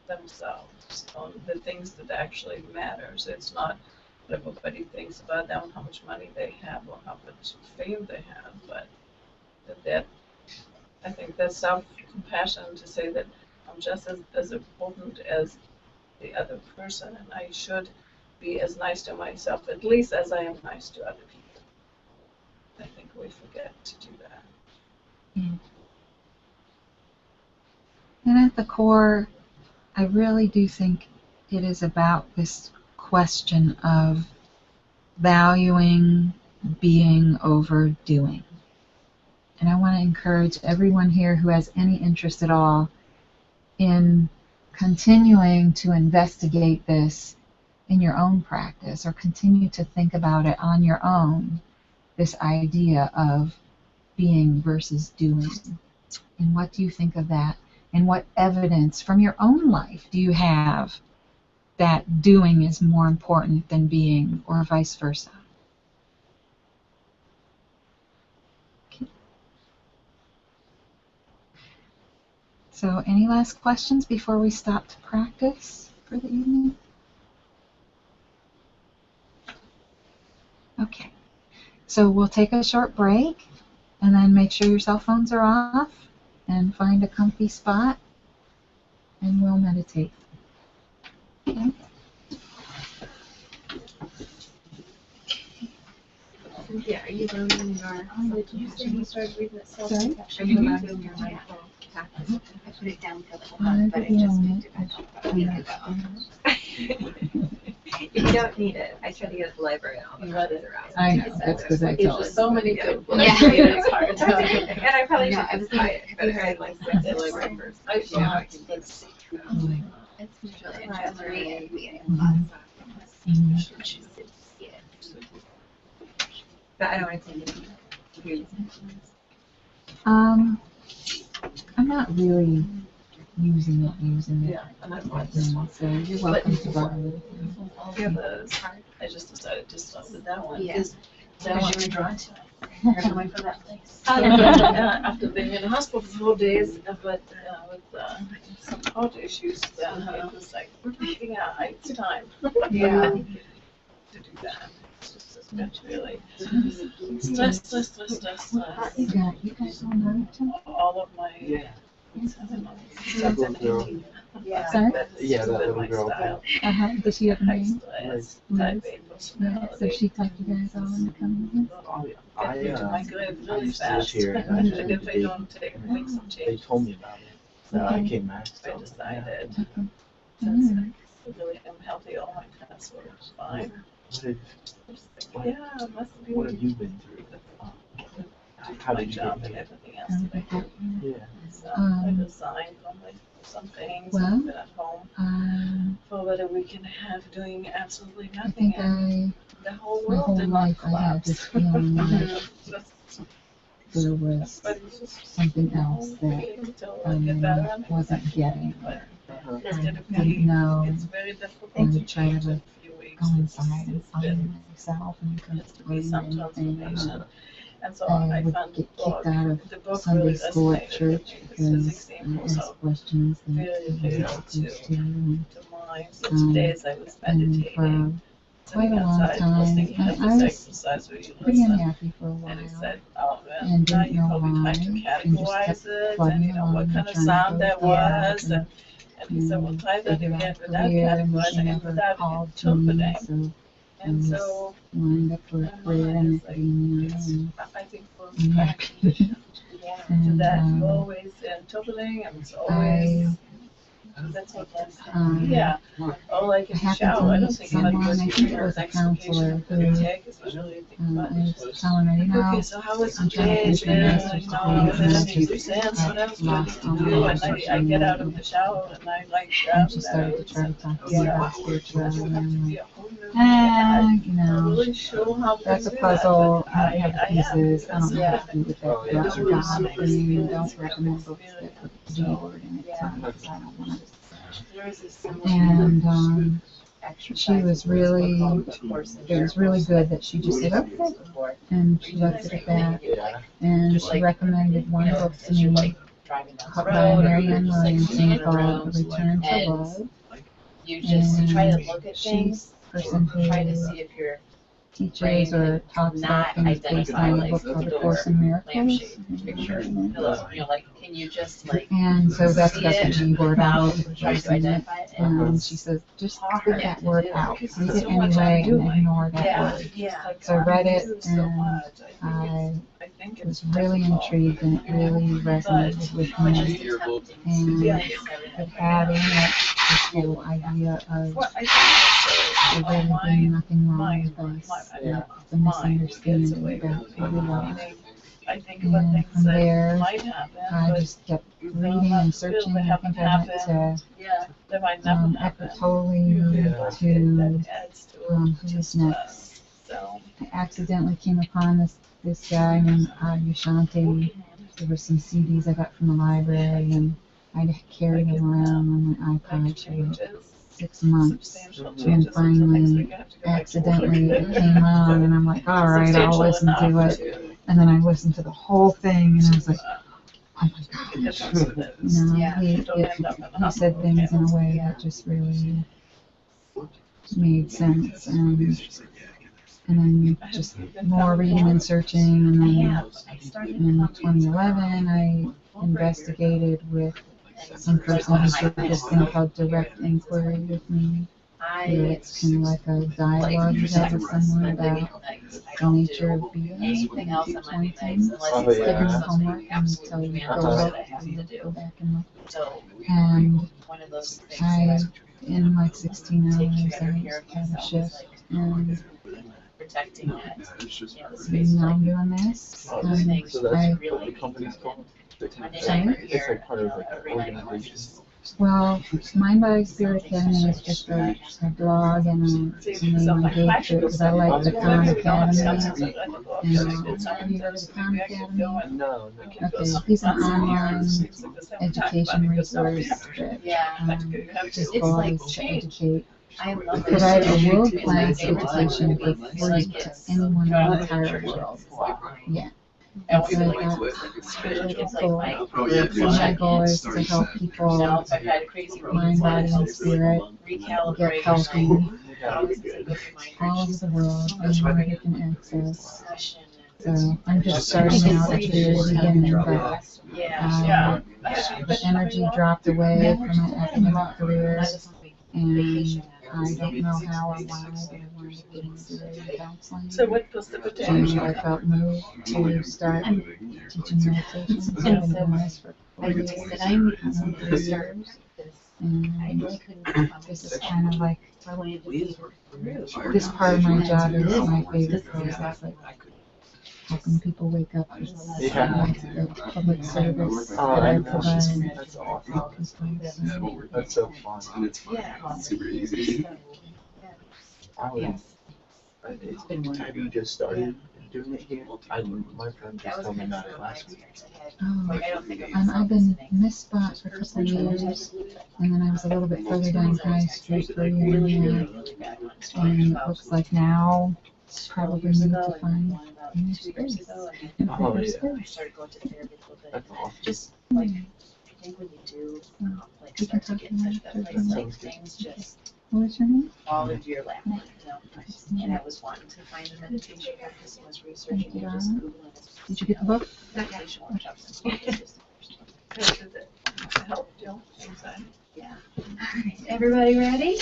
themselves on the things that actually matters. It's not what everybody thinks about them, how much money they have or how much fame they have, but that I think that's self-compassion to say that I'm just as important as the other person, and I should be as nice to myself, at least as I am nice to other people. I think we forget to do that. Yeah. And at the core, I really do think it is about this question of valuing being over doing. And I want to encourage everyone here who has any interest at all in continuing to investigate this in your own practice or continue to think about it on your own, this idea of being versus doing. And what do you think of that? And what evidence from your own life do you have that doing is more important than being, or vice versa? Okay. So any last questions before we stop to practice for the evening? Okay. So we'll take a short break and then make sure your cell phones are off and find a comfy spot and we'll meditate. Okay. Cynthia, are you learning your Did you say you started reading it Sorry? self-compassion? Are you learning your mindful practice? I put it down for a little while, but I just picked it back up. If you don't need it, I try to get at the library and all the copies around. I know, that's because I There's told just so many good books. Yeah. It's hard And to. I probably No, should I was just buy it, thinking, but have you I heard, like like, the library first. I You know how I thought can that's It's really interesting, and we But I don't want to take it. I'm not really using it. yeah, and I bought this one. So you're welcome to borrow it. All the others, I just decided to start with that one. Yeah. Because that Because one, you were drawn to it. You're going for that place. after being in the hospital for 4 days, but with some heart issues, then it was like, yeah, it's time. Yeah. To do that. It's just as much really. Stress. You got all night? All of my. Yeah. Stuff little girl. Yeah. Sorry? Yeah, that little my girl. style. Does she have a High name? stress, Nice. type A Yeah. personality. So she talked you guys all into coming Oh, yeah. Get me to my grave I really used to live fast. here, and And actually, if I don't make some they changes, told me about it. So I came back. I decided. here? really am healthy. All my tests were fine. What Yeah, it must be. have you been through? How My did you job get and here? everything else that I do. Yeah. So I Um, resigned from like some things well, and been at home for about a week and a half doing absolutely I nothing, think and the whole my world whole did not life I had collapse. this feeling like Just there was everybody's just, something else that waiting till I get better and wasn't getting. but Uh-huh. it's I gonna didn't be, know. it's very difficult And to you try to change in like a few weeks. go It's inside and it's been, find myself and couldn't has to be find some anything. transformation. And so I I would found the get book, kicked out of the book Sunday really school at resonated with church me. This because physics theme I was asked so questions that very I wasn't real supposed to to. And mine. So Um, today's I was and meditating, for quite sitting a long outside, time, listening. He has I this was exercise where you pretty listen. unhappy for a And he while said, oh man, and now didn't you know probably why, tried to and just categorize kept it, and plugging you know along what and kind of trying to sound go that back was, and he said, well, and try that figure again out without career, and she categorizing and never without called to me, interpreting. so I And was so lined up for a my career mind in is like, academia, it's, and I think for I'm happy. Yeah. to And that, you're always interpreting, and it's always, that's what, yeah. Oh, like in I the happened shower, I to don't meet think someone, anybody I was think it was a counselor who, you take is usually think about I was telling her, you okay, know, so how was I'm the trying to day finish my today? master's You degree know, I was and I in just exams, what else do I need lost to all do? my And interest I get in out of it. the shower and I like grab And she started to those try to and talk to me about spirituality, you and have to I'm be like, a whole new man. you I'm know, really sure how to that's a do that, puzzle, but and I have the I am pieces, I don't know how because to do with that, Oh, yeah. but God thing, don't recommend books that put the G So, word in it, yeah. because I don't want to. There was a similar And, exercise she was really, course in it was really good that she just said, okay, before. and she left it at that, Yeah. and she recommended one book to As you're me, like driving down the by road or Marianne you're just like Williamson sitting in a called room A Return to and Love. you just try to look at She's things a person try to who see if you're teaches or talks about not things based identify on a like book the called A door, Course in Miracles. lampshade, picture, pillow, you know, like, can you just like And so that's see got the it G word all without over the trying place to in it. identify it? And she says, just get that word out. because Read there's it so much anyway I'm and doing. ignore that Yeah, word. yeah. So I read it do so and much. I think was it's really difficult. intrigued and it really resonated with But me. just attempting And Yeah. it had in it this whole idea of Well, I think there really being nothing wrong mind, with us. Yeah. It's a misunderstanding about who we are. meaning, I think about And things from that there, might happen, I but just kept reading and searching. I think I went to yeah, they might never happen. Eckhart Tolle Yeah. to That adds to it. who's Just, next. so I accidentally came upon this guy named Yushanti. There were some CDs I got from the library, and I carried them around on my iPod for like changes, 6 months. substantial And changes. finally, accidentally, it came on, and I'm like, all right, I'll listen to it. And then I listened to the whole thing, and I was like, oh my gosh. You know, Yeah. he said things in a way that just really made sense. And then just more reading and searching, and then in 2011, I investigated with some person who did this thing called direct inquiry with me, where it's kind of like a dialogue you have with someone about the nature of being, and anything else keep that might be pointing, nice, Oh, unless give yeah. you it's homework and tell you to go look and go back and look. So And one of those things I, that in like 16 take hours, better I care of had a yourself is shift, like and protecting that, you know, the space now like I'm doing this. Oh, things so that's I, what the company's called? when they Sorry? never It's hear, like part you of know, like an every night. organization. well, Mind Body Spirit Academy is just a blog and a name I gave to it because I like the Khan Academy. And have you heard of the Khan Academy? No, no. Okay, he's an online education resource that Yeah, just It's like goes to educate, I love it. provide a It's my world-class favorite time education of the for week. free Like to it's anyone in driving the to entire church, world. like, Yeah. and So we I like got it's like goal. my My goal is to help you people know, if I've had a crazy week, mind, body, it and helps me spirit recalibrate get healthy all these things that go through my all over the world, anywhere they can access. session. So I'm just starting out at the very beginning, but Yeah. the energy dropped away from my academic career, and I don't know how or why, but I wanted to get into counseling. So what precipitation? And I felt moved to start teaching meditation. So I've been doing this for 4 years. I And really couldn't. this is kind of like, I wanted to be through. this part of my job is This my is- favorite this is process, awesome. like helping people wake up. Yeah. The public service that I I know. provide. That's awesome. People, so. That's so fun. And it's fun. Yeah. It's super easy. I would, have you just started doing it here? My friend That just was told me kind of about it sort of my last week. experience I had. Oh, Like, I don't think of I've myself been listening. in this spot for a couple of years, and then I was a little bit further down High Street for a year and a half. Really bad ones. And it looks like now probably Years need ago, to and find one about new 2 years space. ago, And Oh, bigger yeah. I space. started going to therapy a little bit. That's awesome. Just like, I think when you do, like, We can start to talk get in touch with about that it place, like, sounds good. things just What was your name? fall into your lap, you know? And I was wanting to find a meditation practice, and was researching Thank you, and just darling. Googling. Did you get the book? Meditation workshops and stuff. It's just the Does it help you inside? Everybody ready?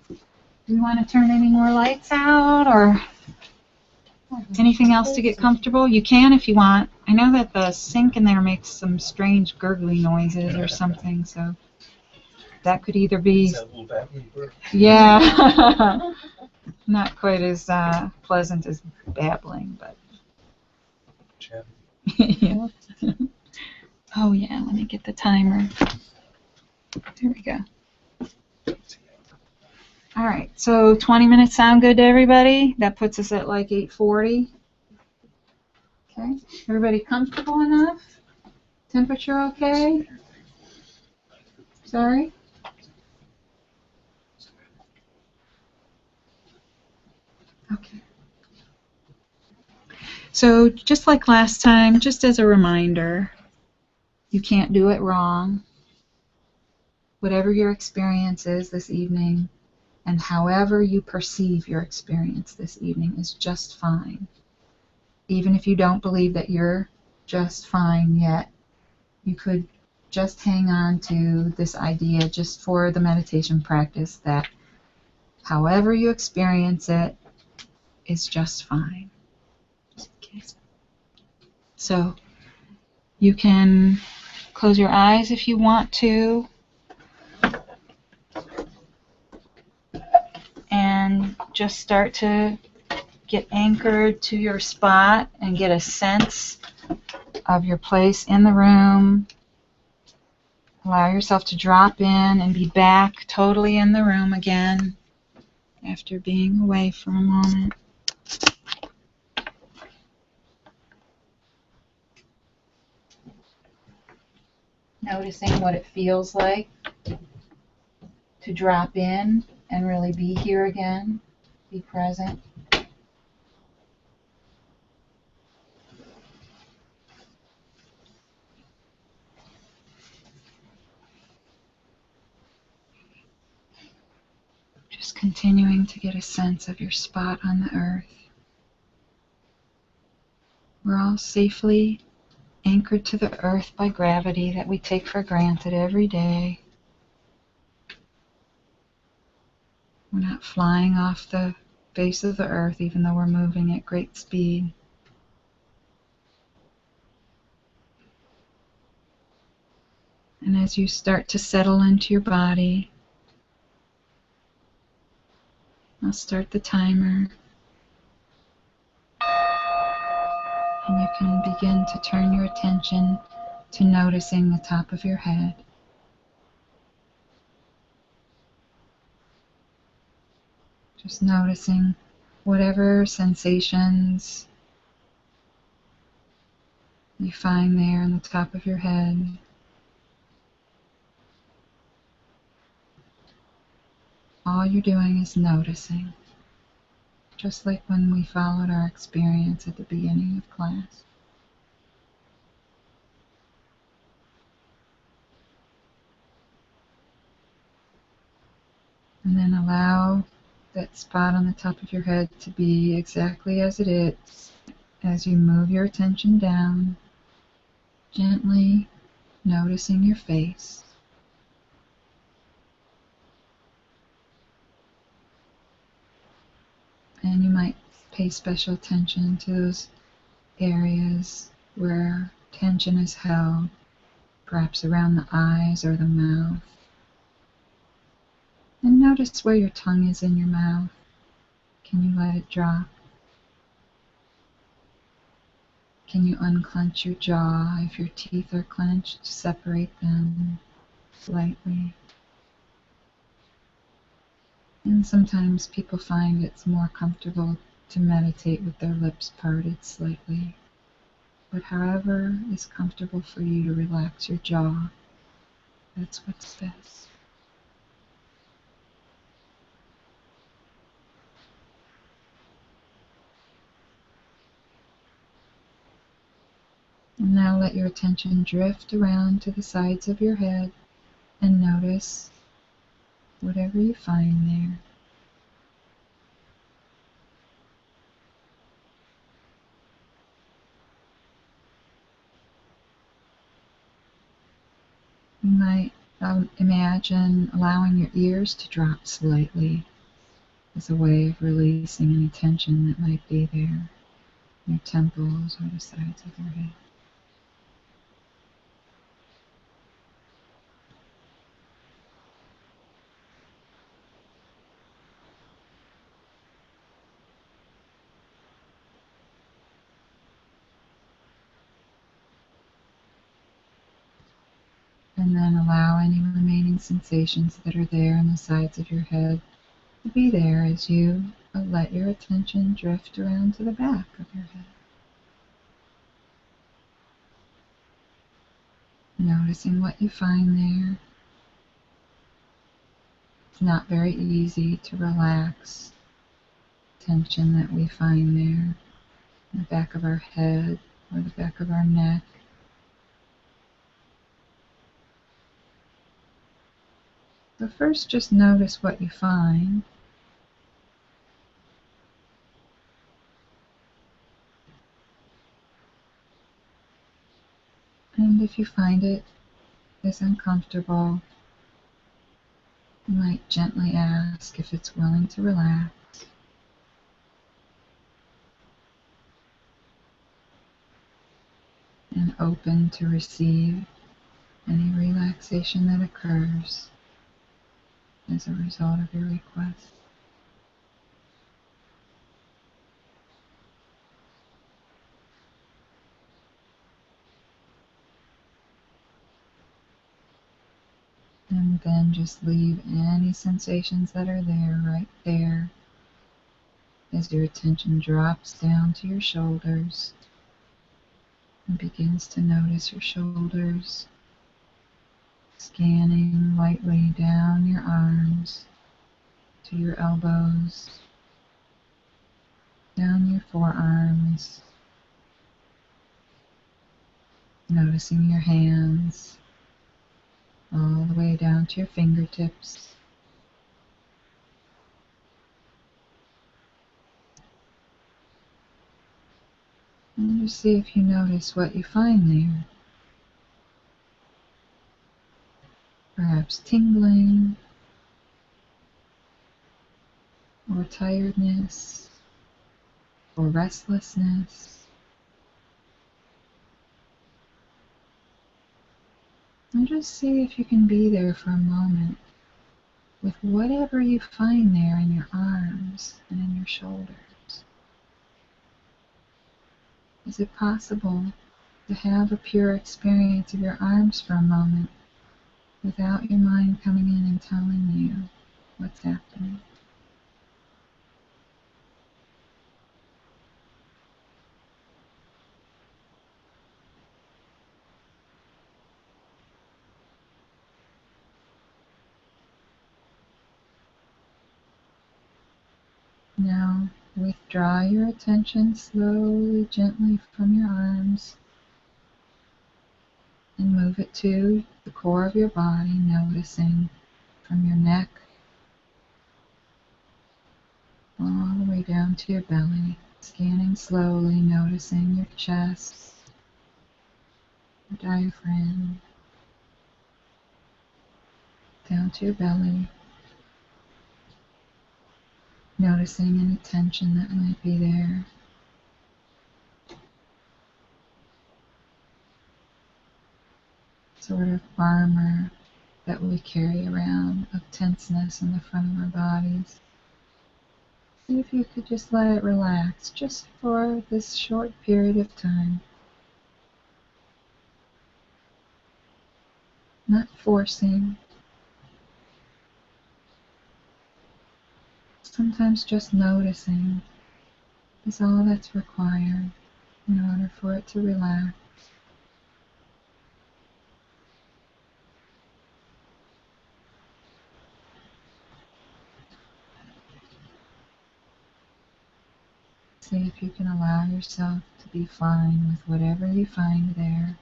Do you want to turn any more lights out or anything else to get comfortable? You can if you want. I know that the sink in there makes some strange gurgly noises or something, so that could either be, Is that a little babbling bird? yeah, not quite as pleasant as babbling, but Jen? yeah. Oh yeah, let me get the timer. There we go. All right, so 20 minutes sound good to everybody? That puts us at like 8:40. Okay, everybody comfortable enough? Temperature okay? Sorry? Okay. So just like last time, just as a reminder, you can't do it wrong. Whatever your experience is this evening, and however you perceive your experience this evening is just fine. Even if you don't believe that you're just fine yet, you could just hang on to this idea just for the meditation practice that however you experience it is just fine. Okay. So you can close your eyes if you want to, and just start to get anchored to your spot and get a sense of your place in the room. Allow yourself to drop in and be back totally in the room again after being away for a moment. Noticing what it feels like to drop in and really be here again, be present. Just continuing to get a sense of your spot on the earth. We're all safely anchored to the earth by gravity that we take for granted every day. We're not flying off the face of the earth even though we're moving at great speed. And as you start to settle into your body, I'll start the timer. And you can begin to turn your attention to noticing the top of your head. Just noticing whatever sensations you find there on the top of your head. All you're doing is noticing, just like when we followed our experience at the beginning of class. And then allow that spot on the top of your head to be exactly as it is as you move your attention down, gently noticing your face. And you might pay special attention to those areas where tension is held. perhaps around the eyes or the mouth. And notice where your tongue is in your mouth. Can you let it drop? Can you unclench your jaw? If your teeth are clenched, separate them slightly. And sometimes people find it's more comfortable to meditate with their lips parted slightly. But however is comfortable for you to relax your jaw, that's what's best. And now let your attention drift around to the sides of your head and notice whatever you find there. You might imagine allowing your ears to drop slightly as a way of releasing any tension that might be there, your temples or the sides of your head. And then allow any remaining sensations that are there on the sides of your head to be there as you let your attention drift around to the back of your head. Noticing what you find there. It's not very easy to relax tension that we find there in the back of our head or the back of our neck. So first just notice what you find. And if you find it is uncomfortable, you might gently ask if it's willing to relax. And open to receive any relaxation that occurs as a result of your request. And then just leave any sensations that are there right there as your attention drops down to your shoulders and begins to notice your shoulders, scanning lightly down your arms to your elbows, down your forearms, noticing your hands all the way down to your fingertips. And just see if you notice what you find there. Perhaps tingling, or tiredness, or restlessness. And just see if you can be there for a moment with whatever you find there in your arms and in your shoulders. Is it possible to have a pure experience of your arms for a moment without your mind coming in and telling you what's happening? Now withdraw your attention slowly, gently from your arms and move it to the core of your body, noticing from your neck all the way down to your belly, scanning slowly, noticing your chest, your diaphragm, down to your belly, noticing any tension that might be there. sort of armor that we carry around of tenseness in the front of our bodies. See if you could just let it relax just for this short period of time. Not forcing. Sometimes just noticing is all that's required in order for it to relax. See if you can allow yourself to be fine with whatever you find there.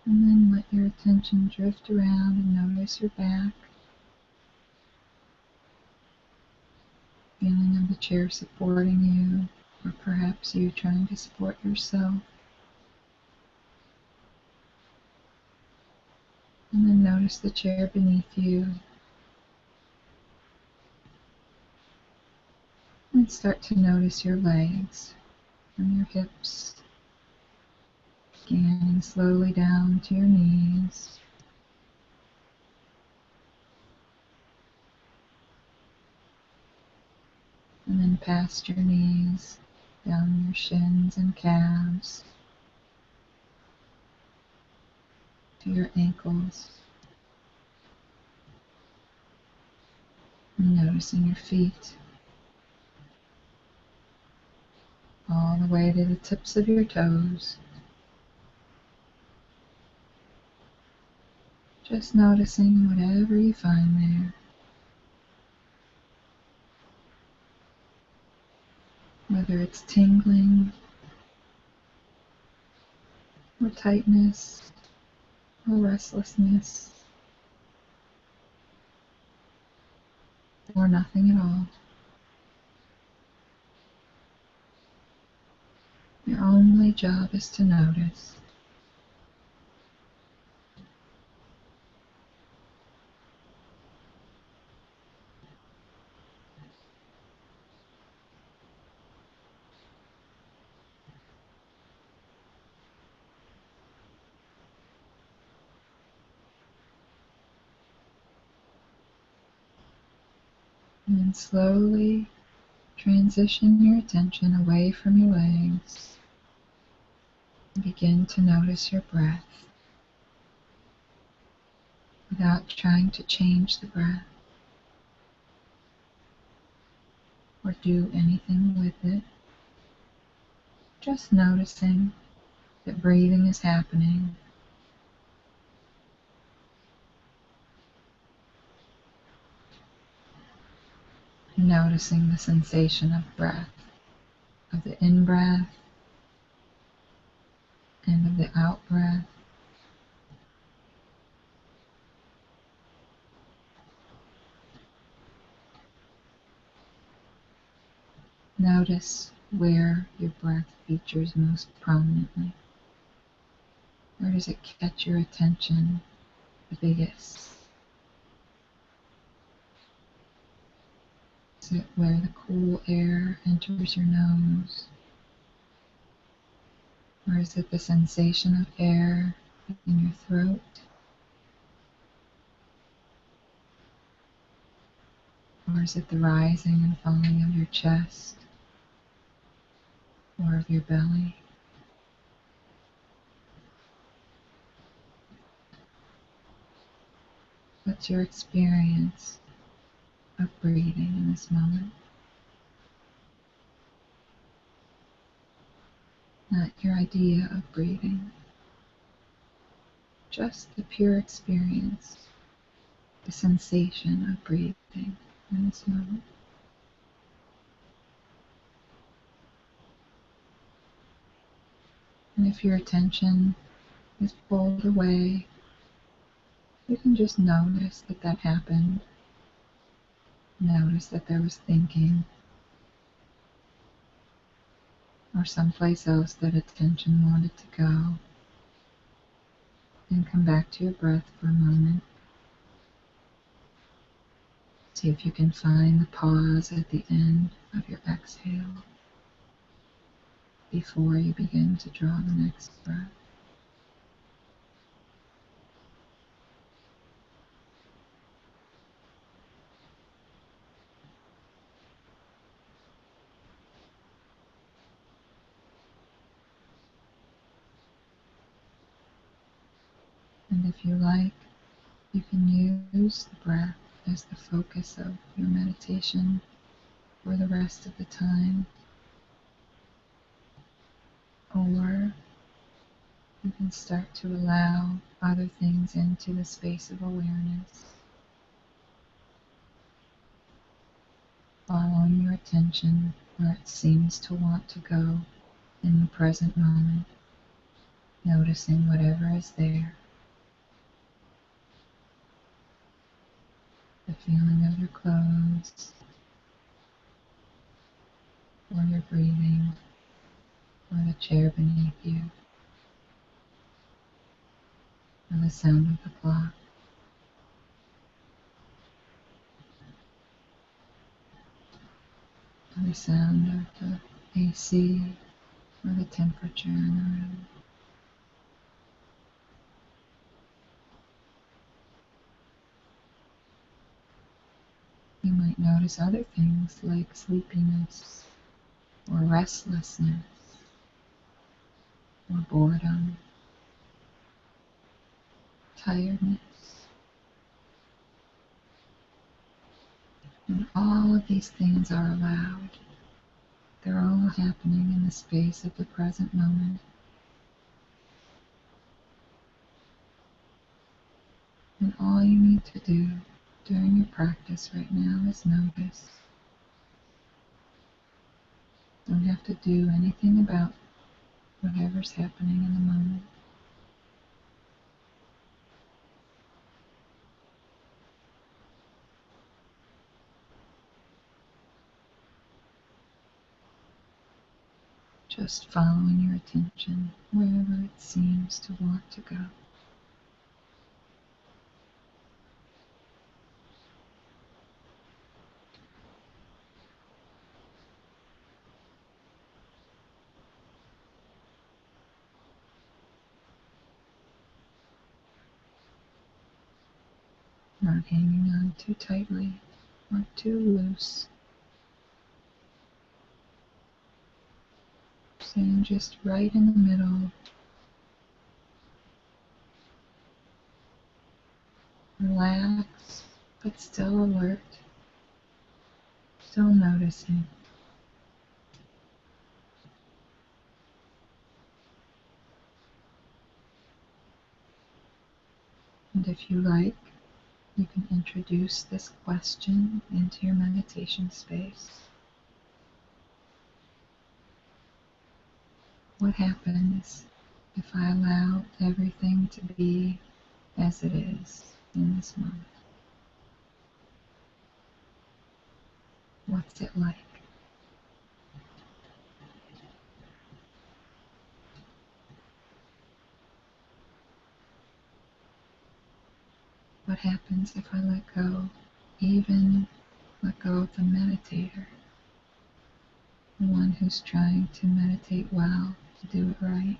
And then let your attention drift around and notice your back. Feeling of the chair supporting you, or perhaps you trying to support yourself. And then notice the chair beneath you. And start to notice your legs from your hips, scanning slowly down to your knees. And then past your knees, down your shins and calves, to your ankles. And noticing your feet, all the way to the tips of your toes. Just noticing whatever you find there. Whether it's tingling, or tightness, or restlessness, or nothing at all. Your only job is to notice. And then slowly transition your attention away from your legs and begin to notice your breath without trying to change the breath or do anything with it. Just noticing that breathing is happening. Noticing the sensation of breath, of the in-breath and of the out-breath. Notice where your breath features most prominently. Where does it catch your attention the biggest? Is it where the cool air enters your nose? Or is it the sensation of air in your throat? Or is it the rising and falling of your chest? Or of your belly? What's your experience of breathing in this moment? Not your idea of breathing, just the pure experience, the sensation of breathing in this moment. And if your attention is pulled away, you can just notice that that happened. Notice that there was thinking, or someplace else that attention wanted to go. And come back to your breath for a moment. See if you can find the pause at the end of your exhale before you begin to draw the next breath. And if you like, you can use the breath as the focus of your meditation for the rest of the time, or you can start to allow other things into the space of awareness, following your attention where it seems to want to go in the present moment, noticing whatever is there. The feeling of your clothes, or your breathing, or the chair beneath you, or the sound of the clock. Or the sound of the AC, or the temperature in the room. You might notice other things like sleepiness, or restlessness, or boredom, tiredness. And all of these things are allowed. They're all happening in the space of the present moment. And all you need to do during your practice right now is notice. Don't have to do anything about whatever's happening in the moment. Just following your attention wherever it seems to want to go. Not hanging on too tightly or too loose. Staying just right in the middle. Relaxed, but still alert. Still noticing. And if you like, you can introduce this question into your meditation space. What happens if I allow everything to be as it is in this moment? What's it like? What happens if I let go, even let go of the meditator, the one who's trying to meditate well, to do it right?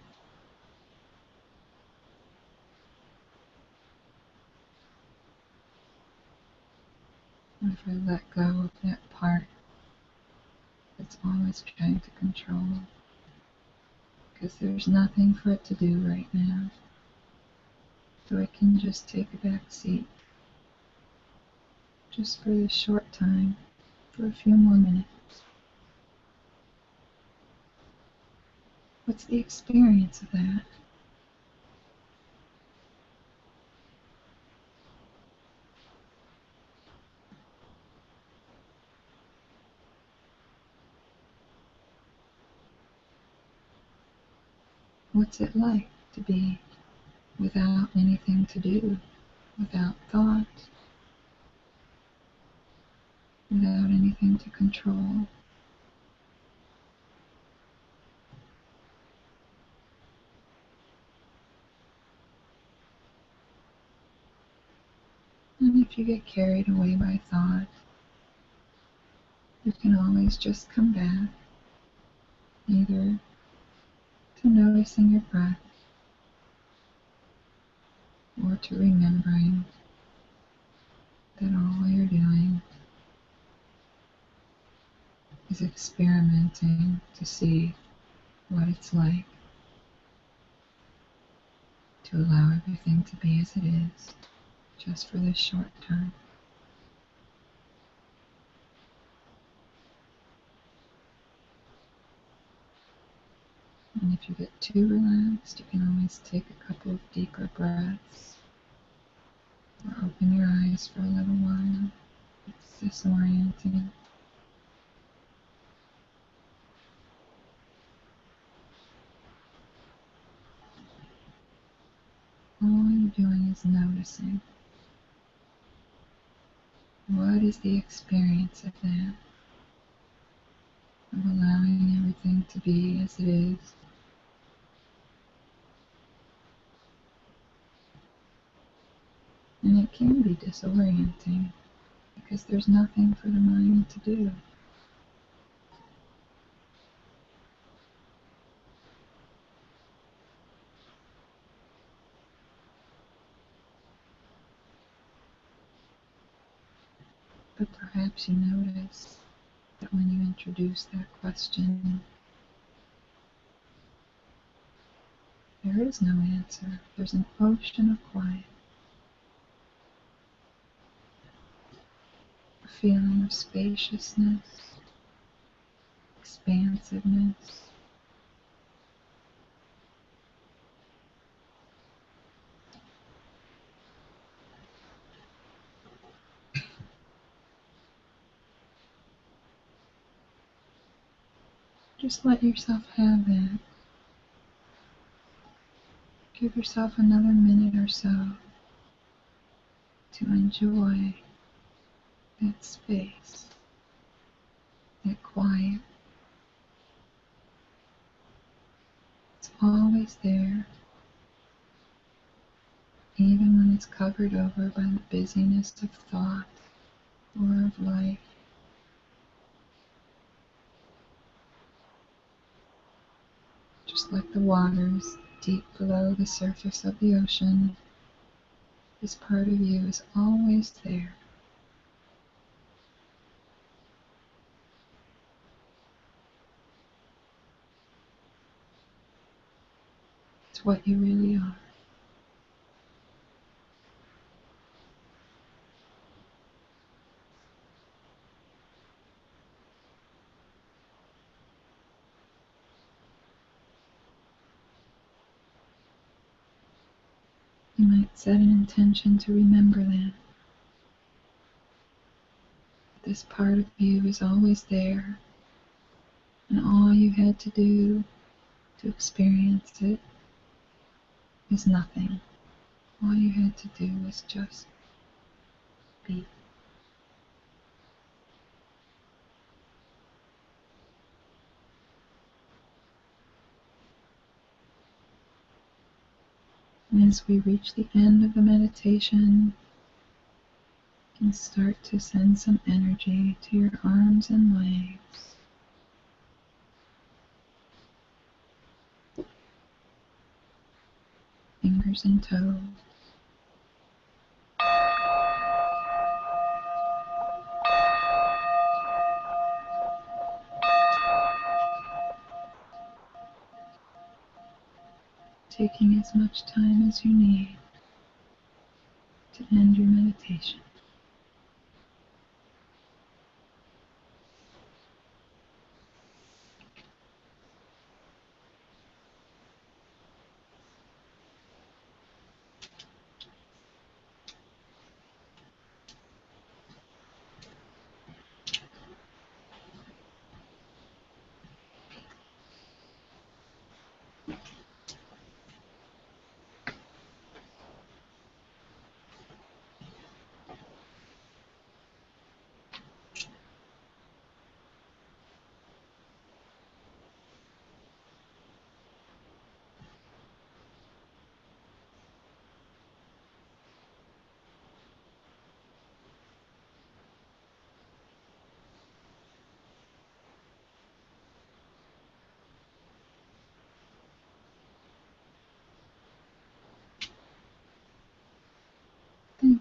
What if I let go of that part that's always trying to control? Because there's nothing for it to do right now. So I can just take a back seat, just for this short time, for a few more minutes. What's the experience of that? What's it like to be without anything to do, without thought, without anything to control? And if you get carried away by thought, You can always just come back, either to noticing your breath or to remembering that all you're doing is experimenting to see what it's like to allow everything to be as it is, just for this short time. And if you get too relaxed, you can always take a couple of deeper breaths or open your eyes for a little while. It's disorienting. All you're doing is noticing. What is the experience of that? Of allowing everything to be as it is. And it can be disorienting because there's nothing for the mind to do. But perhaps you notice that when you introduce that question, there is no answer. There's an ocean of quiet. A feeling of spaciousness, expansiveness. Just let yourself have that. Give yourself another minute or so to enjoy that space, that quiet. It's always there, even when it's covered over by the busyness of thought or of life. Just like the waters deep below the surface of the ocean, this part of you is always there. It's what you really are. You might set an intention to remember that. This part of you is always there, and all you had to do to experience it is nothing. All you had to do was just be. And as we reach the end of the meditation, you can start to send some energy to your arms and legs. Fingers and toes. Taking as much time as you need to end your meditation.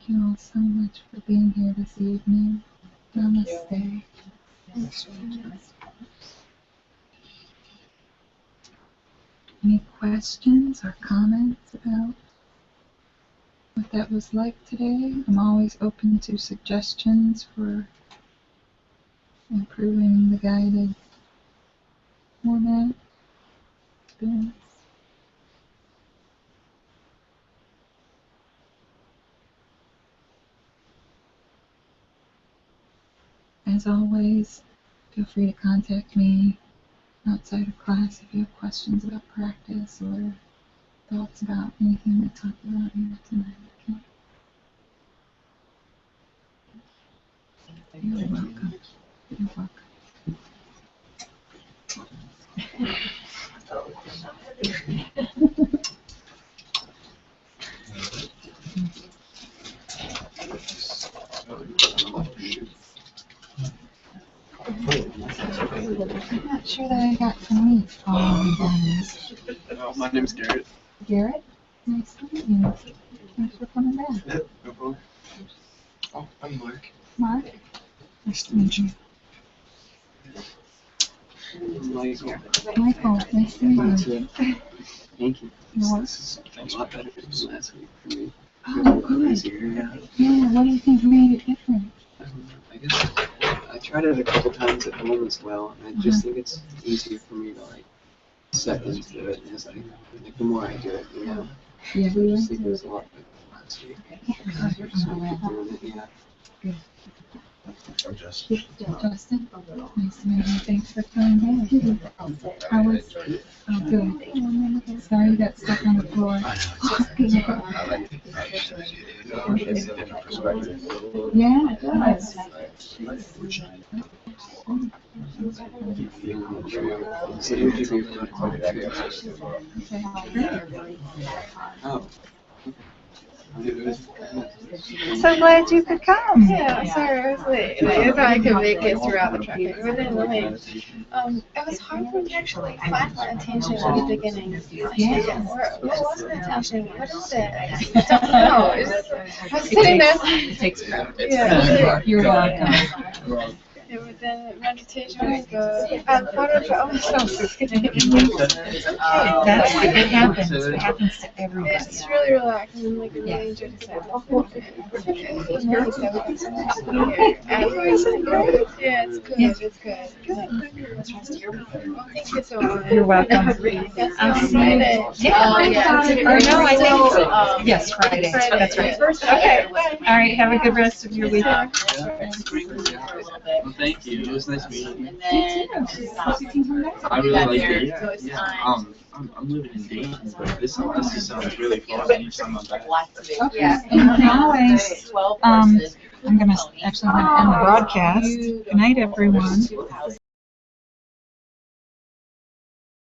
Thank you all so much for being here this evening. Namaste. Any questions or comments about what that was like today? I'm always open to suggestions for improving the guided format experience. As always, feel free to contact me outside of class if you have questions about practice or thoughts about anything we talked about here tonight. Okay? You're welcome. You're welcome. I'm not sure that I got to meet all of you guys. My name's Garrett. Garrett, nice to meet you. Thanks for coming back. No problem. Oh, I'm Mark. Mark, nice to meet you. Michael. Michael, nice to meet you. Thank you. You're welcome. This is a lot better than last week for me. Oh, good. Yeah, what do you think made it different? I guess I tried it a couple times at home as well, and I just think it's easier for me to like set into it as I like the more I do it, you know. Yeah, I just think it was a lot better than last week. So I keep doing it, yeah. I'm just. Justin, nice to meet you. Thanks for coming back. How was? Oh, good. Sorry you got stuck on the floor. I like it. It's a different perspective. Yeah, it does. So you do your Oh. So glad you could come. Yeah, sorry, I was late. I thought I could make it throughout the traffic. It was annoying. It was hard for me to actually find my attention in the beginning. What was the attention? What is it? I don't know. I was sitting there. It takes practice. Yeah. You're welcome. Yeah, but then meditation was good. I thought about myself. It happens. It happens to everybody. It's really relaxing. Like, I really enjoyed the It's nice that we got so much to do here. Yeah, it's good. It's good. Thank you so much. You're welcome. I'll see you. Yeah. Or no, I think yes, Friday. That's right. Okay. All right. Have a good rest of your week. Well, thank you. It was nice meeting you. And then, I really like it. Yeah. I'm living in Dayton, but this sounds really fun. Anytime I'm back. Okay. And you can always, I'm gonna end the broadcast. Good night, everyone.